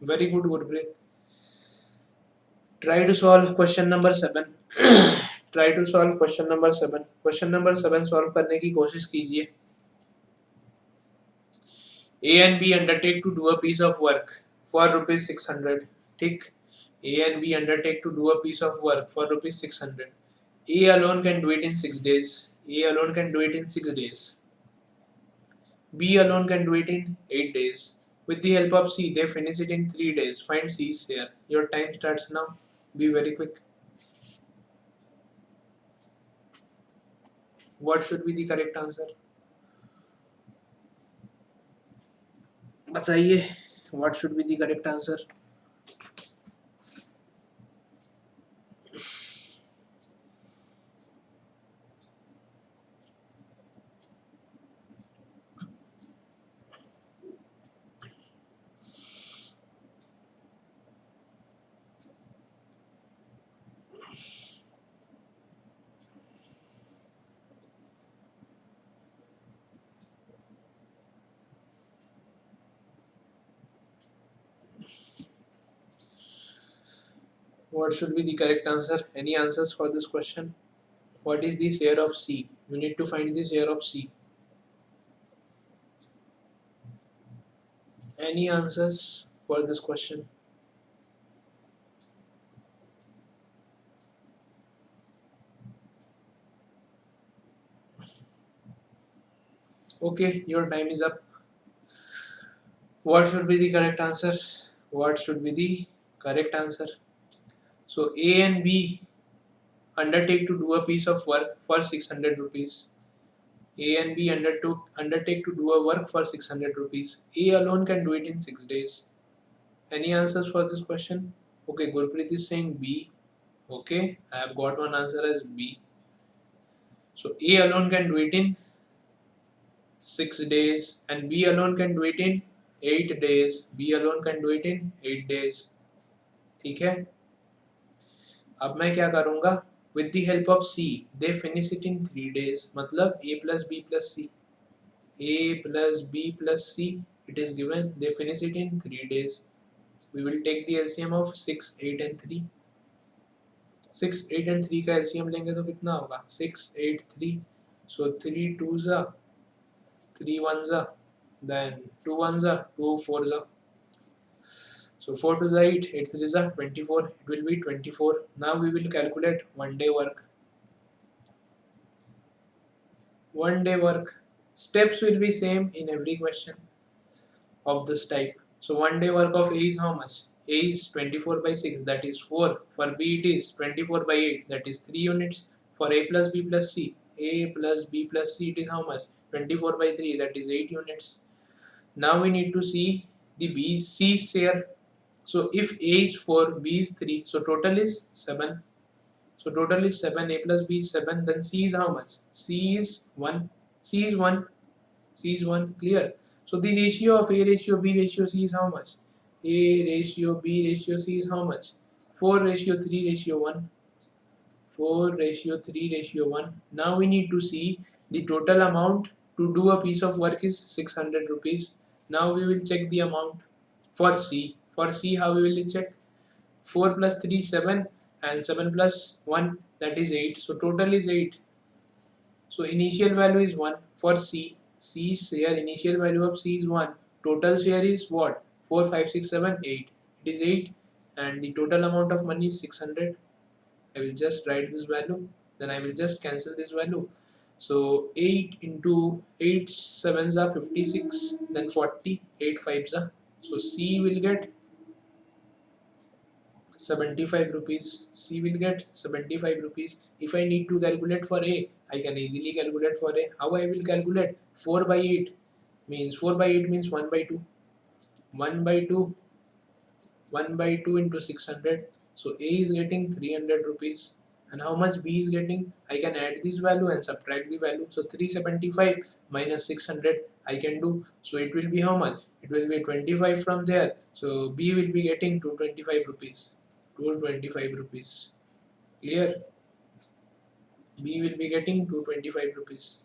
A: Very good, Gurpreet. Try to solve question number 7. Try to solve question number 7. Question number 7 solve करने की कोशिश कीजिए. A and B undertake to do a piece of work for rupees 600. ठीक. A and B undertake to do a piece of work for rupees 600. A alone can do it in 6 days. A alone can do it in 6 days. B alone can do it in 8 days. With the help of C, they finish it in 3 days. Find C's share. Your time starts now. Be very quick. What should be the correct answer? बताइए, what should be the correct answer? What should be the correct answer? Any answers for this question? What is the share of C? You need to find the share of C. Any answers for this question? Okay, your time is up. What should be the correct answer? What should be the correct answer? So A and B undertake to do a piece of work for 600 rupees. A and B undertake to do a work for 600 rupees. A alone can do it in 6 days. Any answers for this question? Okay, Gurpreet is saying B. Okay, I have got one answer as B. So A alone can do it in 6 days and B alone can do it in 8 days. B alone can do it in 8 days. ठीक है. अब मैं क्या करूँगा? With the help of C, they finish it in 3 days. मतलब A plus B plus C. A plus B plus C. It is given. They finish it in 3 days. We will take the LCM of 6, 8 and 3. 6, 8 and 3 का LCM लेंगे तो कितना होगा? 6, 8, 3. So 3 2s are 3 1s are, then 2 1s are 2 4s are. So 4 2s are 8, 8 3s are 24. It will be 24. Now we will calculate 1 day work. 1 day work. Steps will be same in every question of this type. So 1 day work of A is how much? A is 24 by 6, that is 4. For B it is 24 by 8, that is 3 units. For A plus B plus C, A plus B plus C, it is how much? 24 by 3, that is 8 units. Now we need to see the B C share. So if A is 4, B is 3, so total is 7. So total is 7, A plus B is 7, then C is how much? C is 1. C is 1. C is 1, clear. So the ratio of A ratio B ratio C is how much? A ratio B ratio C is how much? 4 ratio 3 ratio 1. 4 ratio 3 ratio 1. Now we need to see the total amount to do a piece of work is 600 rupees. Now we will check the amount for C. For C, how we will check? 4 plus 3 7 and 7 plus 1, that is 8. So total is 8. So initial value is 1 for C. C's share, initial value of C is 1. Total share is what? 4, 5, 6, 7, 8. It is 8 and the total amount of money is 600. I will just write this value. Then I will just cancel this value. So 8 into 8 sevens are 56. Then 40. 8 fives are. So C will get 75 rupees. C will get 75 rupees. If I need to calculate for A, I can easily calculate for A. How I will calculate? 4 by 8 means 4 by 8 means 1 by 2. 1 by 2. 1 by 2 into 600. So A is getting 300 rupees. And how much B is getting? I can add this value and subtract the value. So 375 minus 600 I can do. So it will be how much? It will be 25 from there. So B will be getting 225 rupees. 225 rupees. Clear? B will be getting 225 rupees.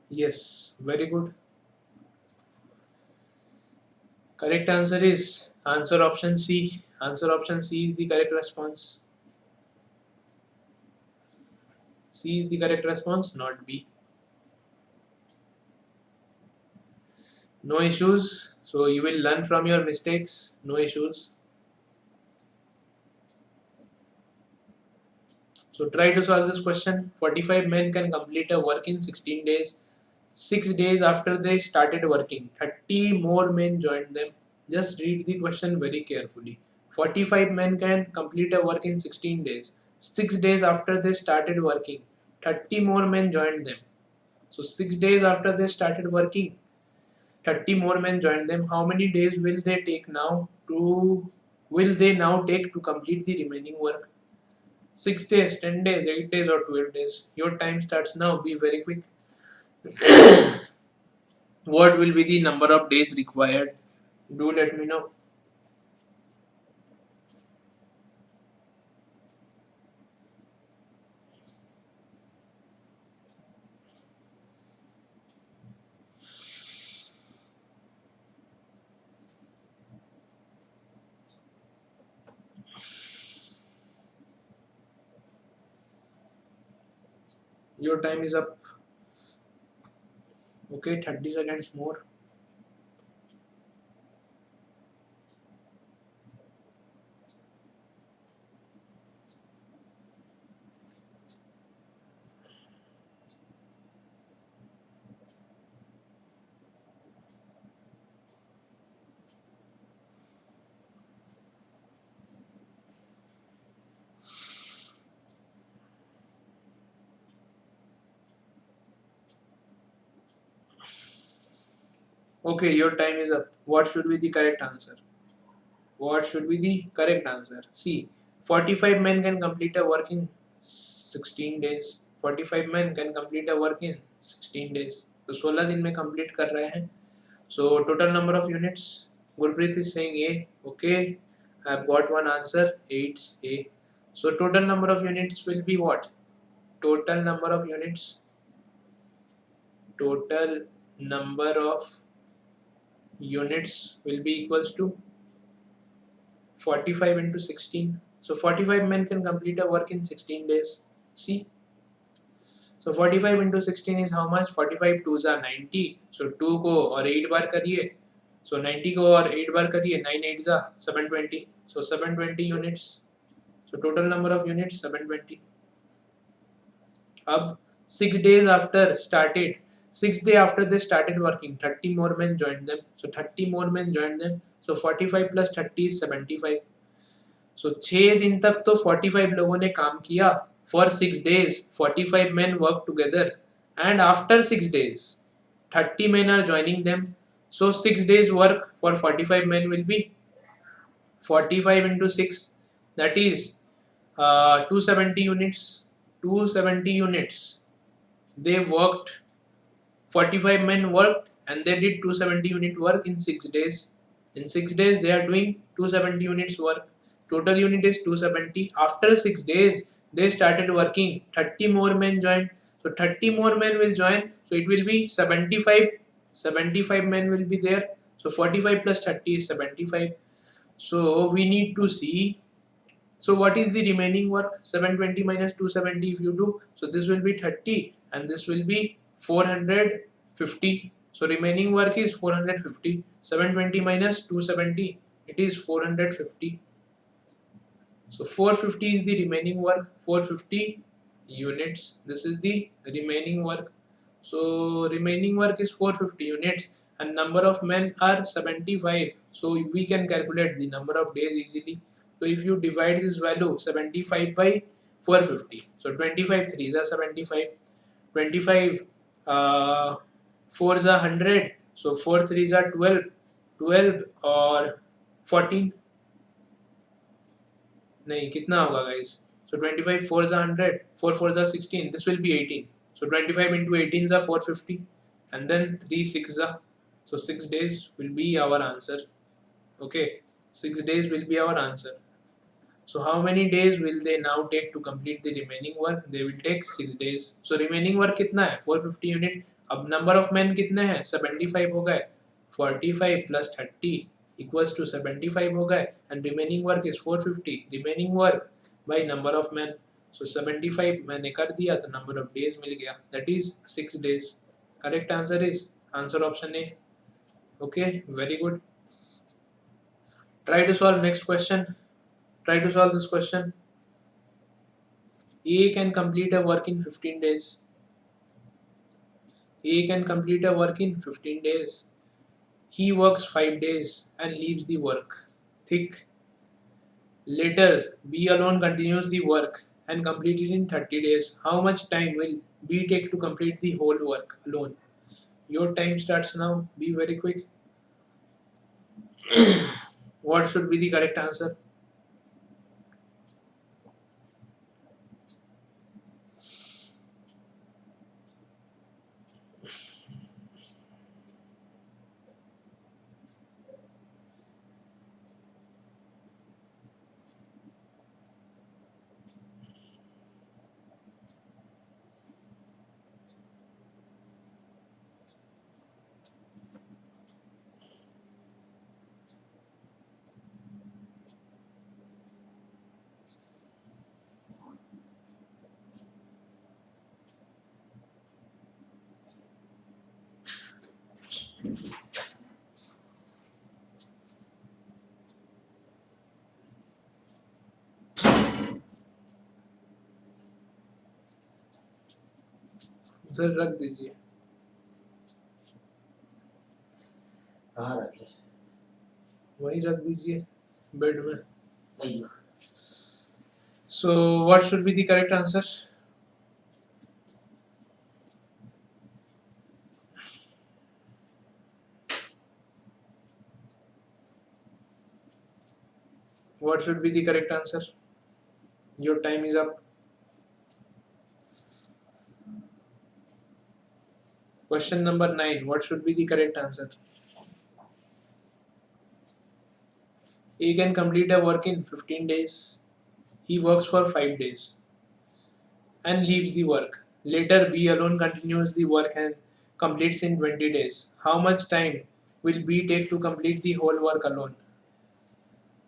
A: Yes, very good. Correct answer is answer option C. Answer option C is the correct response. C is the correct response, not B. No issues. So you will learn from your mistakes. No issues. So try to solve this question. 45 men can complete a work in 16 days. 6 days after they started working, 30 more men joined them. Just read the question very carefully. 45 men can complete a work in 16 days. 6 days after they started working, 30 more men joined them. So 6 days after they started working, 30 more men joined them. How many days will they now take to complete the remaining work? 6 days, 10 days, 8 days or 12 days. Your time starts now. Be very quick. What will be the number of days required? Do let me know. Your time is up. Okay, 30 seconds more. Okay, your time is up. What should be the correct answer? What should be the correct answer? See, 45 men can complete a work in 16 days. 45 men can complete a work in 16 days. तो 16 दिन में complete कर रहे हैं. So total number of units, Gurpreet is saying A. Okay, I have got one answer. It's A. So total number of units will be what? Total number of units. Total number of units will be equals to 45 into 16. So 45 men can complete a work in 16 days. See. So 45 into 16 is how much? 45 2s are 90. So 2 को और 8 बार करिए. So 90 को और 8 बार करिए. 9 8s are 720. So 720 units. So total number of units 720. अब 6 days after started, 6th day after they started working, 30 more men joined them. So 30 more men joined them. So 45 plus 30 is 75. So 6 दिन तक तो 45 लोगों ने काम किया. For 6 days, 45 men work together, and after 6 days, 30 men are joining them. So 6 days work for 45 men will be 45 into 6, that is 270 units. 270 units. They worked, 45 men worked, and they did 270 unit work in 6 days. In 6 days, they are doing 270 units work. Total unit is 270. After 6 days, they started working. 30 more men joined. So 30 more men will join. So it will be 75. 75 men will be there. So 45 plus 30 is 75. So we need to see. So what is the remaining work? 720 minus 270 if you do. So this will be 30 and this will be 450. So remaining work is 450. 720 minus 270, it is 450. So 450 is the remaining work. 450 units. This is the remaining work. So remaining work is 450 units and number of men are 75. So we can calculate the number of days easily. So if you divide this value 75 by 450, so 25 3s are 75, 25 4s are 100, so 4 3s are 12, 12 or 14. नहीं कितना होगा guys? So 25 4s are 100, 4 4s are 16, this will be 18. So 25 into 18s are 450 and then 3 6s are, so 6 days will be our answer. Okay, 6 days will be our answer. So how many days will they now take to complete the remaining work? They will take 6 days. So remaining work कितना है? 450 unit. अब number of men कितने हैं? 75 हो गए. 45 plus 30 equals to 75 हो गए. And remaining work is 450. Remaining work by number of men. So 75 मैंने कर दिया तो number of days मिल गया. That is 6 days. Correct answer is answer option A. Okay, very good. Try to solve next question. Try to solve this question. A can complete a work in 15 days. A can complete a work in 15 days. He works 5 days and leaves the work. Thick. Later, B alone continues the work and complete it in 30 days. How much time will B take to complete the whole work alone? Your time starts now. Be very quick. What should be the correct answer? उधर रख दीजिए.
B: कहाँ रखे?
A: वही रख दीजिए bed में.
B: वही.
A: So what should be the correct answer? What should be the correct answer? Your time is up. Question number 9. What should be the correct answer? A can complete a work in 15 days. He works for 5 days and leaves the work. Later, B alone continues the work and completes in 20 days. How much time will B take to complete the whole work alone?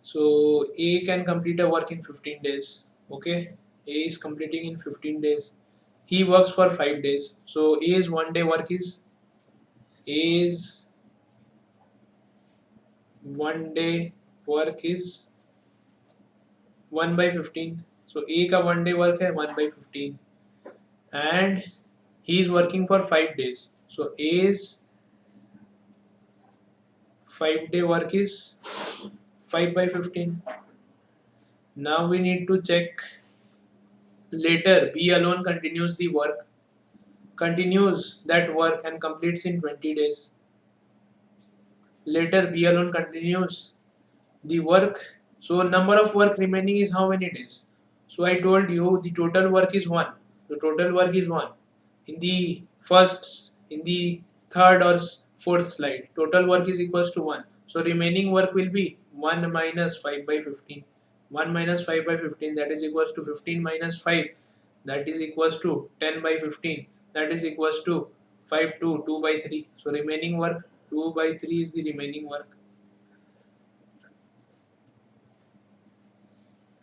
A: So, A can complete a work in 15 days. Okay, A is completing in 15 days. He works for 5 days. So, A's 1 day work is A's 1 day work is 1 by 15. So, A का 1 day work है 1 by 15 and he is working for 5 days. So, A's 5 day work is 5 by 15. Now we need to check later B alone continues that work and completes in 20 days. Later B alone continues the work. So number of work remaining is how many days? So I told you the total work is 1. The total work is 1. In the third or fourth slide, total work is equals to 1. So remaining work will be 1 minus 5 by 15. 1 minus 5 by 15, that is equals to 15 minus 5, that is equals to 10 by 15, that is equals to 5 to 2 by 3. So remaining work 2 by 3 is the remaining work.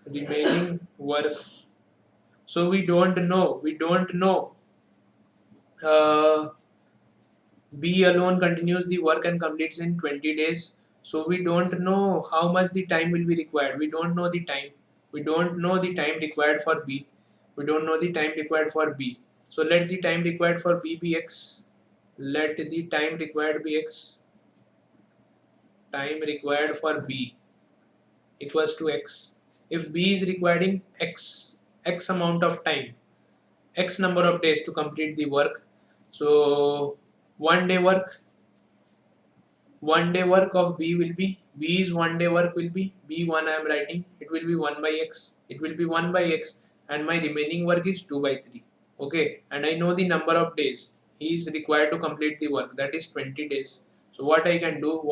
A: Remaining work. So we don't know B alone continues the work and completes in 20 days. So we don't know how much the time will be required. We don't know the time. We don't know the time required for B. We don't know the time required for B. So let the time required for B be X. Let the time required be X. Time required for B equals to X. If B is requiring X amount of time, X number of days to complete the work. So 1 day work of B's 1 day work will be B1. I am writing it will be 1 by X. It will be 1 by X and my remaining work is 2 by 3. Okay, and I know the number of days he is required to complete the work, that is 20 days. So what I can do,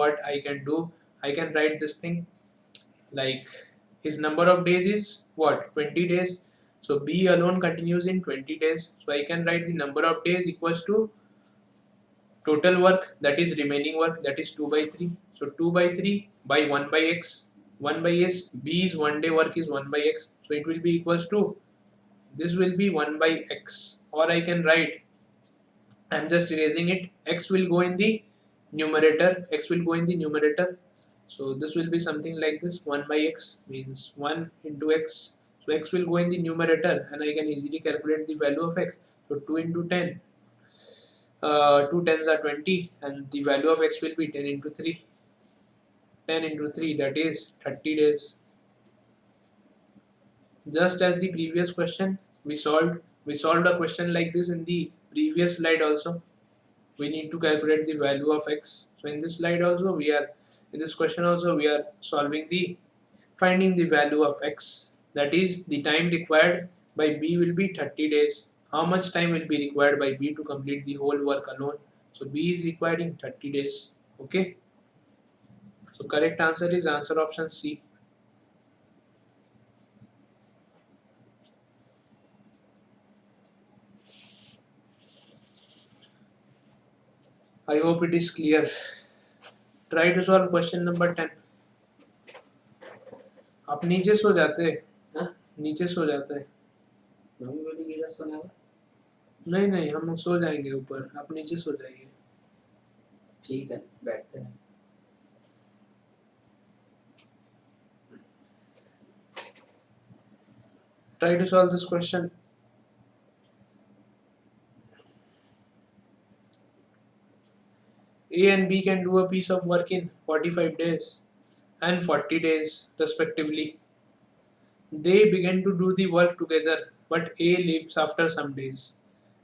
A: I can write this thing like his number of days is what? 20 days. So B alone continues in 20 days. So I can write the number of days equals to total work, that is remaining work, that is 2 by 3. So 2 by 3 by 1 by X. 1 by S, B's 1 day work is 1 by X. So it will be equals to, this will be 1 by X. Or I can write, I am just erasing it, X will go in the numerator. So this will be something like this, 1 by X means 1 into X. So X will go in the numerator and I can easily calculate the value of X. So 2 into 10. 2 tens are 20 and the value of X will be 10 into 3. 10 into 3, that is 30 days. Just as the previous question we solved a question like this in the previous slide also. We need to calculate the value of X. So in this slide also in this question also we are finding the value of X, that is the time required by B will be 30 days. How much time will be required by B to complete the whole work alone? So B is requiring 30 days. Okay. So correct answer is answer option C. I hope it is clear. Try to solve question number 10. आप नीचे सो जाते हैं?
B: हाँ?
A: नीचे सो जाते हैं?
B: Mummy बोली कि इधर सोना है।
A: नहीं हम सो जाएंगे ऊपर, आप नीचे सो जाइए।
B: ठीक है, बैठते हैं।
A: Try to solve this question. A and B can do a piece of work in 45 days and 40 days respectively. They began to do the work together, but A leaves after some days,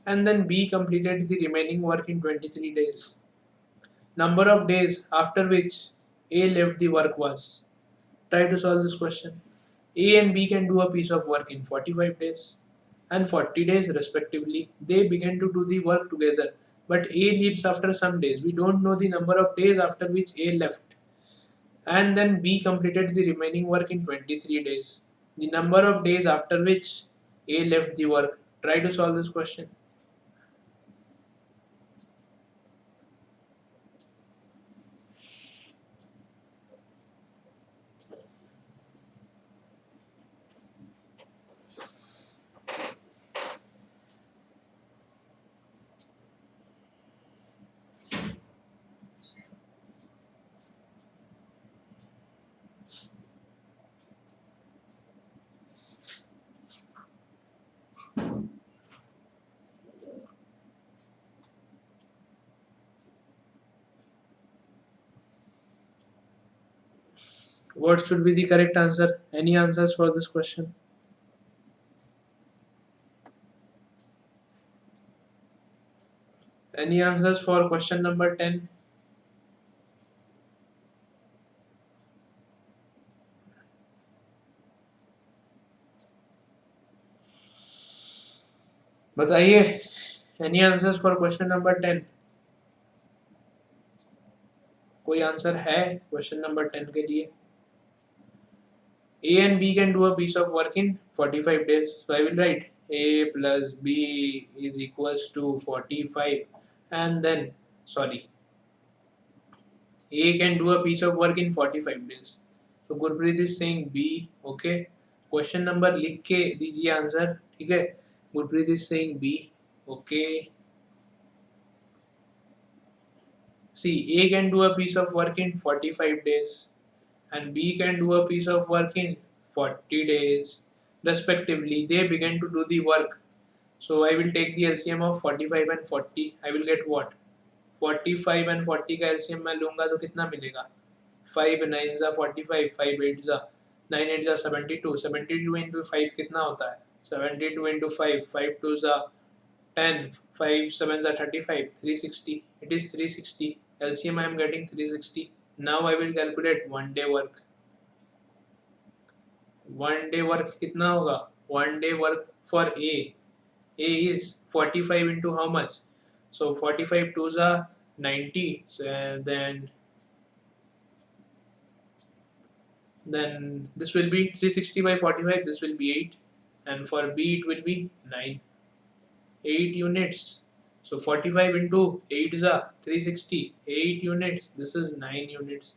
A: and then B completed the remaining work in 23 days. Number of days after which A left the work was. Try to solve this question. A and B can do a piece of work in 45 days and 40 days respectively. They began to do the work together, but A leaves after some days. We don't know the number of days after which A left. And then B completed the remaining work in 23 days. The number of days after which A left the work. Try to solve this question. What should be the correct answer? Any answers for this question? Any answers for question number 10? बताइए, any answers for question number 10? कोई answer है question number 10 के लिए? A and B can do a piece of work in 45 days. So I will write A plus B is equals to 45, and then, sorry, A can do a piece of work in 45 days. So Gurpreet is saying B. Okay, question number लिख के दीजिए answer. ठीक है, Gurpreet is saying B. Okay, see, A can do a piece of work in 45 days and B can do a piece of work in 40 days respectively. They began to do the work. So I will take the LCM of 45 and 40. I will get what? 45 and 40 का LCM मैं लूँगा तो कितना मिलेगा? 5 9 जा 45, 5 8 जा 9 8 जा 72, 72 into 5 कितना होता है? 72 into 5, 5 2 जा 10, 5 7 जा 35, 360. It is 360. LCM I am getting 360. Now I will calculate 1 day work. 1 day work कितना होगा? 1 day work for A. A is 45 into how much? So 45 2s are 90. So then this will be 360 by 45. This will be 8, and for B it will be 9. 8 units. So 45 into 8 is 360. 8 units. This is 9 units.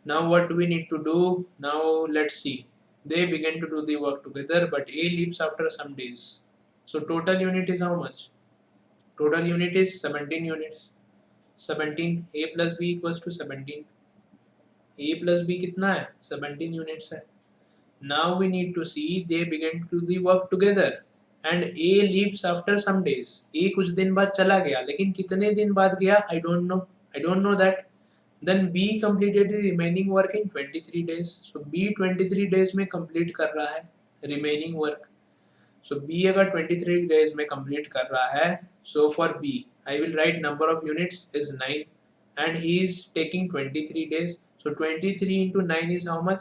A: Now what do we need to do? Now let's see. They began to do the work together, but A leaves after some days. So total unit is how much? Total unit is 17 units. 17. A plus B equals to 17. A plus B कितना है? 17 units है. Now we need to see they began to do the work together and A leaves after some days. A कुछ दिन बाद चला गया, लेकिन कितने दिन बाद गया? I don't know that. Then B completed the remaining work in 23 days. So B 23 days में complete कर रहा है remaining work. So B अगर 23 days में complete कर रहा है, so for B I will write number of units is 9 and he is taking 23 days. So 23 into 9 is how much?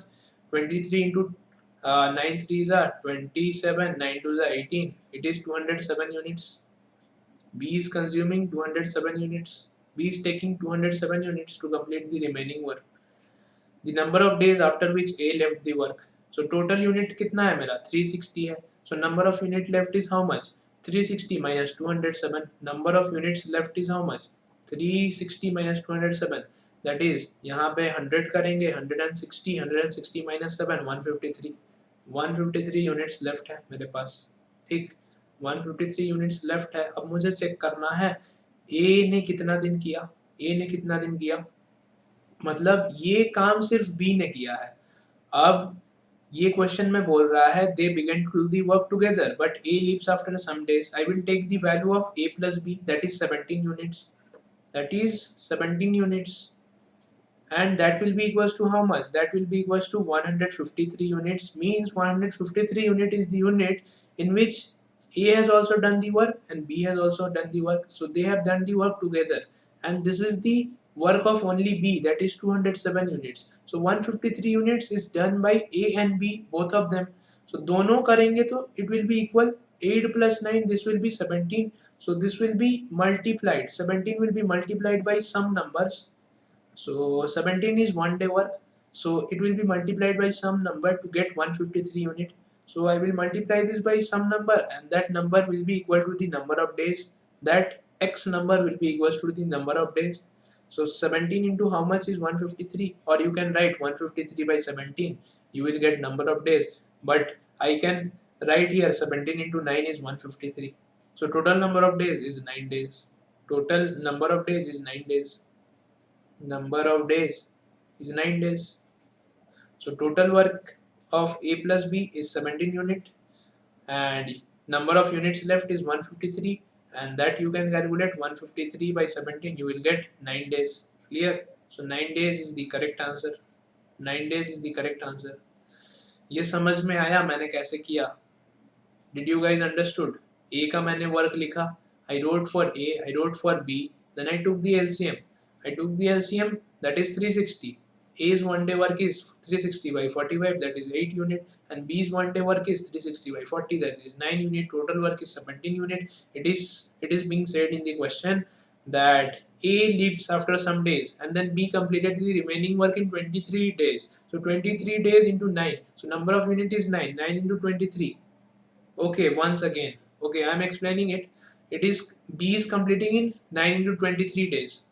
A: 23 into 9 3s are 27, 9 2s are 18. It is 207 units. B is consuming 207 units. B is taking 207 units to complete the remaining work. The number of days after which A left the work. So total unit कितना है मेरा? 360 है. So number of unit left is how much? 360 minus 207. Number of units left is how much? 360 minus 207. That is यहाँ पे 100 करेंगे, 160 minus 7 153. 153 units left है मेरे पास. ठीक, 153 यूनिट्स लेफ्ट है. अब मुझे चेक करना है ए ने कितना दिन किया. ए ने कितना दिन किया, मतलब ये काम सिर्फ बी ने किया है. अब ये क्वेश्चन में बोल रहा है they began to do the work together but A leaves after some days. I will take the value of A plus B, that is 17 units. That is 17 units and that will be equals to how much? That will be equals to 153 units. Means 153 unit is the unit in which A has also done the work and B has also done the work. So they have done the work together and this is the work of only B, that is 207 units. So 153 units is done by A and B, both of them. So दोनों करेंगे तो it will be equal 8 plus 9, this will be 17. So this will be multiplied, 17 will be multiplied by some numbers. So 17 is 1 day work, so it will be multiplied by some number to get 153 unit. So I will multiply this by some number, and that number will be equal to the number of days. That X number will be equal to the number of days. So 17 into how much is 153, or you can write 153 by 17, you will get number of days. But I can write here 17 into 9 is 153. So total number of days is 9 days. Total number of days is 9 days. Number of days is 9 days. So total work of A plus B is 17 unit, and number of units left is 153, and that you can calculate 153 by 17, you will get 9 days. Clear? So 9 days is the correct answer. 9 days is the correct answer. ये समझ में आया मैंने कैसे किया? Did you guys understood? A का मैंने work लिखा, I wrote for A, I wrote for B, then I took the LCM. I took the LCM, that is 360. A's 1 day work is 360 by 45, that is 8 unit, and B's 1 day work is 360 by 40, that is 9 unit. Total work is 17 unit. It is being said in the question that A leaves after some days, and then B completed the remaining work in 23 days. So 23 days into 9. So number of unit is 9. 9 into 23. Okay, once again. Okay, I am explaining it. It is B is completing in 9 into 23 days.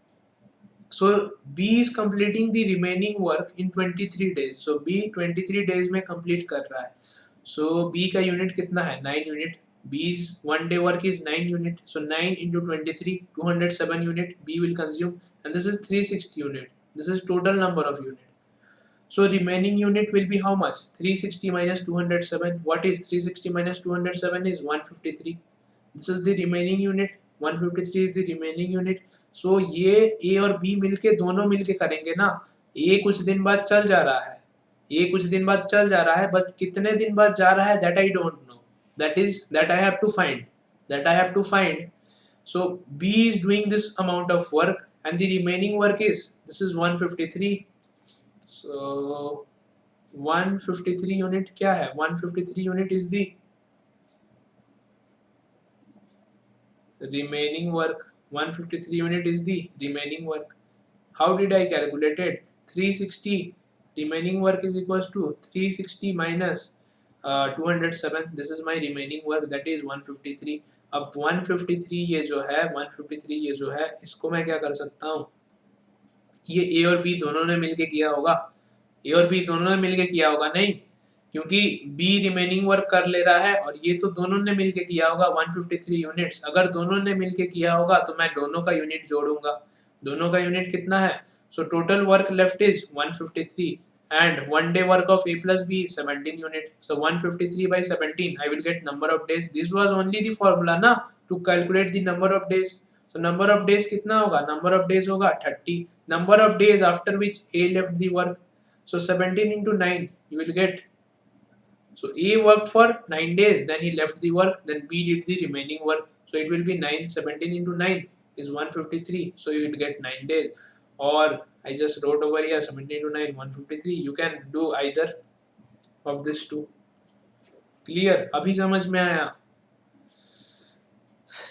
A: So B is completing the remaining work in 23 days. So B 23 days में complete कर रहा है. So B का unit कितना है? 9 unit. B's 1 day work is 9 unit. So 9 into 23, 207 unit B will consume, and this is 360 unit. This is total number of unit. So remaining unit will be how much? 360 minus 207. What is 360 minus 207 is 153. This is the remaining unit. 153 is the remaining unit. So ये A और B मिलके दोनों मिलके करेंगे ना. A कुछ दिन बाद चल जा रहा है. A कुछ दिन बाद चल जा रहा है, but कितने दिन बाद जा रहा है that I don't know. That I have to find. That I have to find. So B is doing this amount of work, and the remaining work is, this is 153. So 153 unit क्या है? 153 unit is the remaining work. 153 unit is the remaining work. How did I calculate it? 360 remaining work is equals to 360 minus 207. This is my remaining work, that is 153. अब 153 ये जो है 153 ये जो है इसको मैं क्या कर सकता हूँ? ये A और B दोनों ने मिलके किया होगा. A और B दोनों ने मिलके किया होगा नहीं, क्योंकि B रिमेनिंग वर्क कर ले रहा है और ये तो दोनों ने मिलके किया होगा 153 यूनिट्स. अगर दोनों ने मिलके किया होगा तो मैं दोनों का यूनिट जोड़ूंगा. दोनों का यूनिट कितना है? So total work left is 153 and 1 day work of A plus B is 17 units. So 153 by 17, I will get number of days. This was only the formula na to calculate the number of days. So number of days कितना होगा? Number of days होगा 30. Number of days after which A left the work. So 17 into 9 you will get. So A worked for 9 days, then he left the work, then B did the remaining work. So it will be 9. 17 into 9 is 153. So you will get 9 days. Or I just wrote over here 17 into 9, 153. You can do either of these two. Clear? अभी समझ में आया?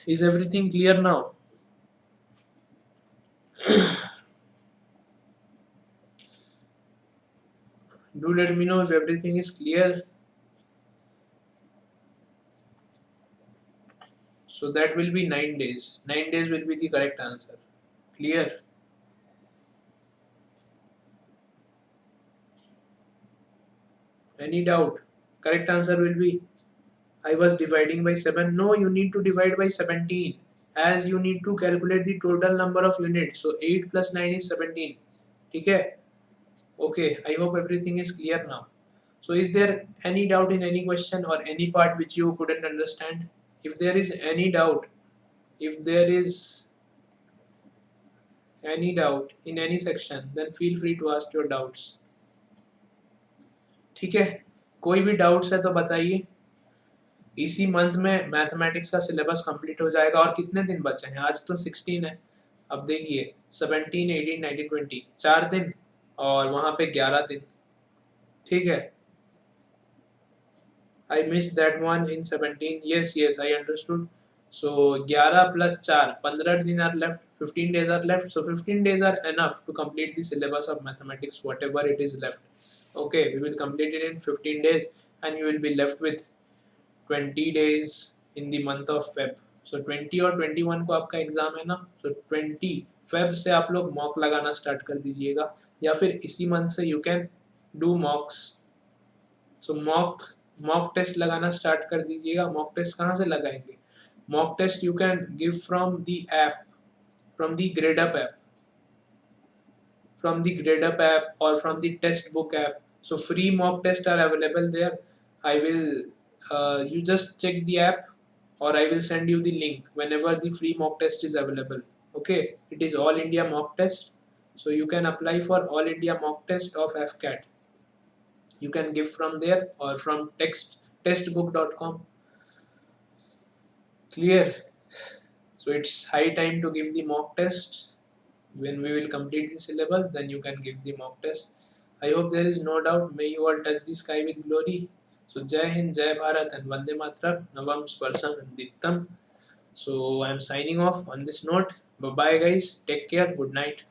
A: Is everything clear now? Do let me know if everything is clear. So that will be 9 days. 9 days will be the correct answer. Clear? Any doubt? Correct answer will be, I was dividing by 7. No, you need to divide by 17, as you need to calculate the total number of units. So 8 plus 9 is 17. ठीक है? Okay, I hope everything is clear now. So is there any doubt in any question or any part which you couldn't understand? If there is any doubt, in any section, then feel free to ask your doubts. ठीक है? कोई भी doubts है तो बताइए. इसी month में mathematics का सिलेबस कंप्लीट हो जाएगा. और कितने दिन बचे हैं? आज तो 16 है. अब देखिए 17, 18, 19, 20 4 दिन और वहां पे 11 दिन, ठीक है। I missed that one in 17. Yes, yes, I understood. So 11 plus 4, 15 दिन are left, 15 days are left. So 15 days are enough to complete the syllabus of mathematics, whatever it is left. Okay, we will complete it in 15 days and you will be left with 20 days in the month of Feb. So 20 और 21 को आपका exam है ना, so 20 Feb से आप लोग mock लगाना start कर दीजिएगा या फिर इसी मंथ से you can do mocks. So mock test लगाना स्टार्ट कर दीजिएगा। मॉक टेस्ट कहाँ से लगाएंगे? Mock test you can give from the app, from the GradeUp app, from the GradeUp app or from the Testbook app. So free mock tests are available there. I will you just check the app or I will send you the link whenever the free mock test is available. Okay, it is all India mock test. So you can apply for all India mock test of FCAT. You can give from there or from testbook.com. Clear? So it's high time to give the mock test. When we will complete the syllabus, then you can give the mock test. I hope there is no doubt. May you all touch the sky with glory. So Jai Hind, Jai Bharat and Vande Mataram, Navam Sparsam and Dittam. So I am signing off on this note. Bye bye guys. Take care. Good night.